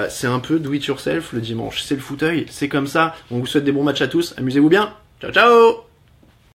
Speaker 1: c'est un peu do it yourself le dimanche, c'est le fauteuil, c'est comme ça. On vous souhaite des bons matchs à tous, amusez-vous bien, ciao ciao.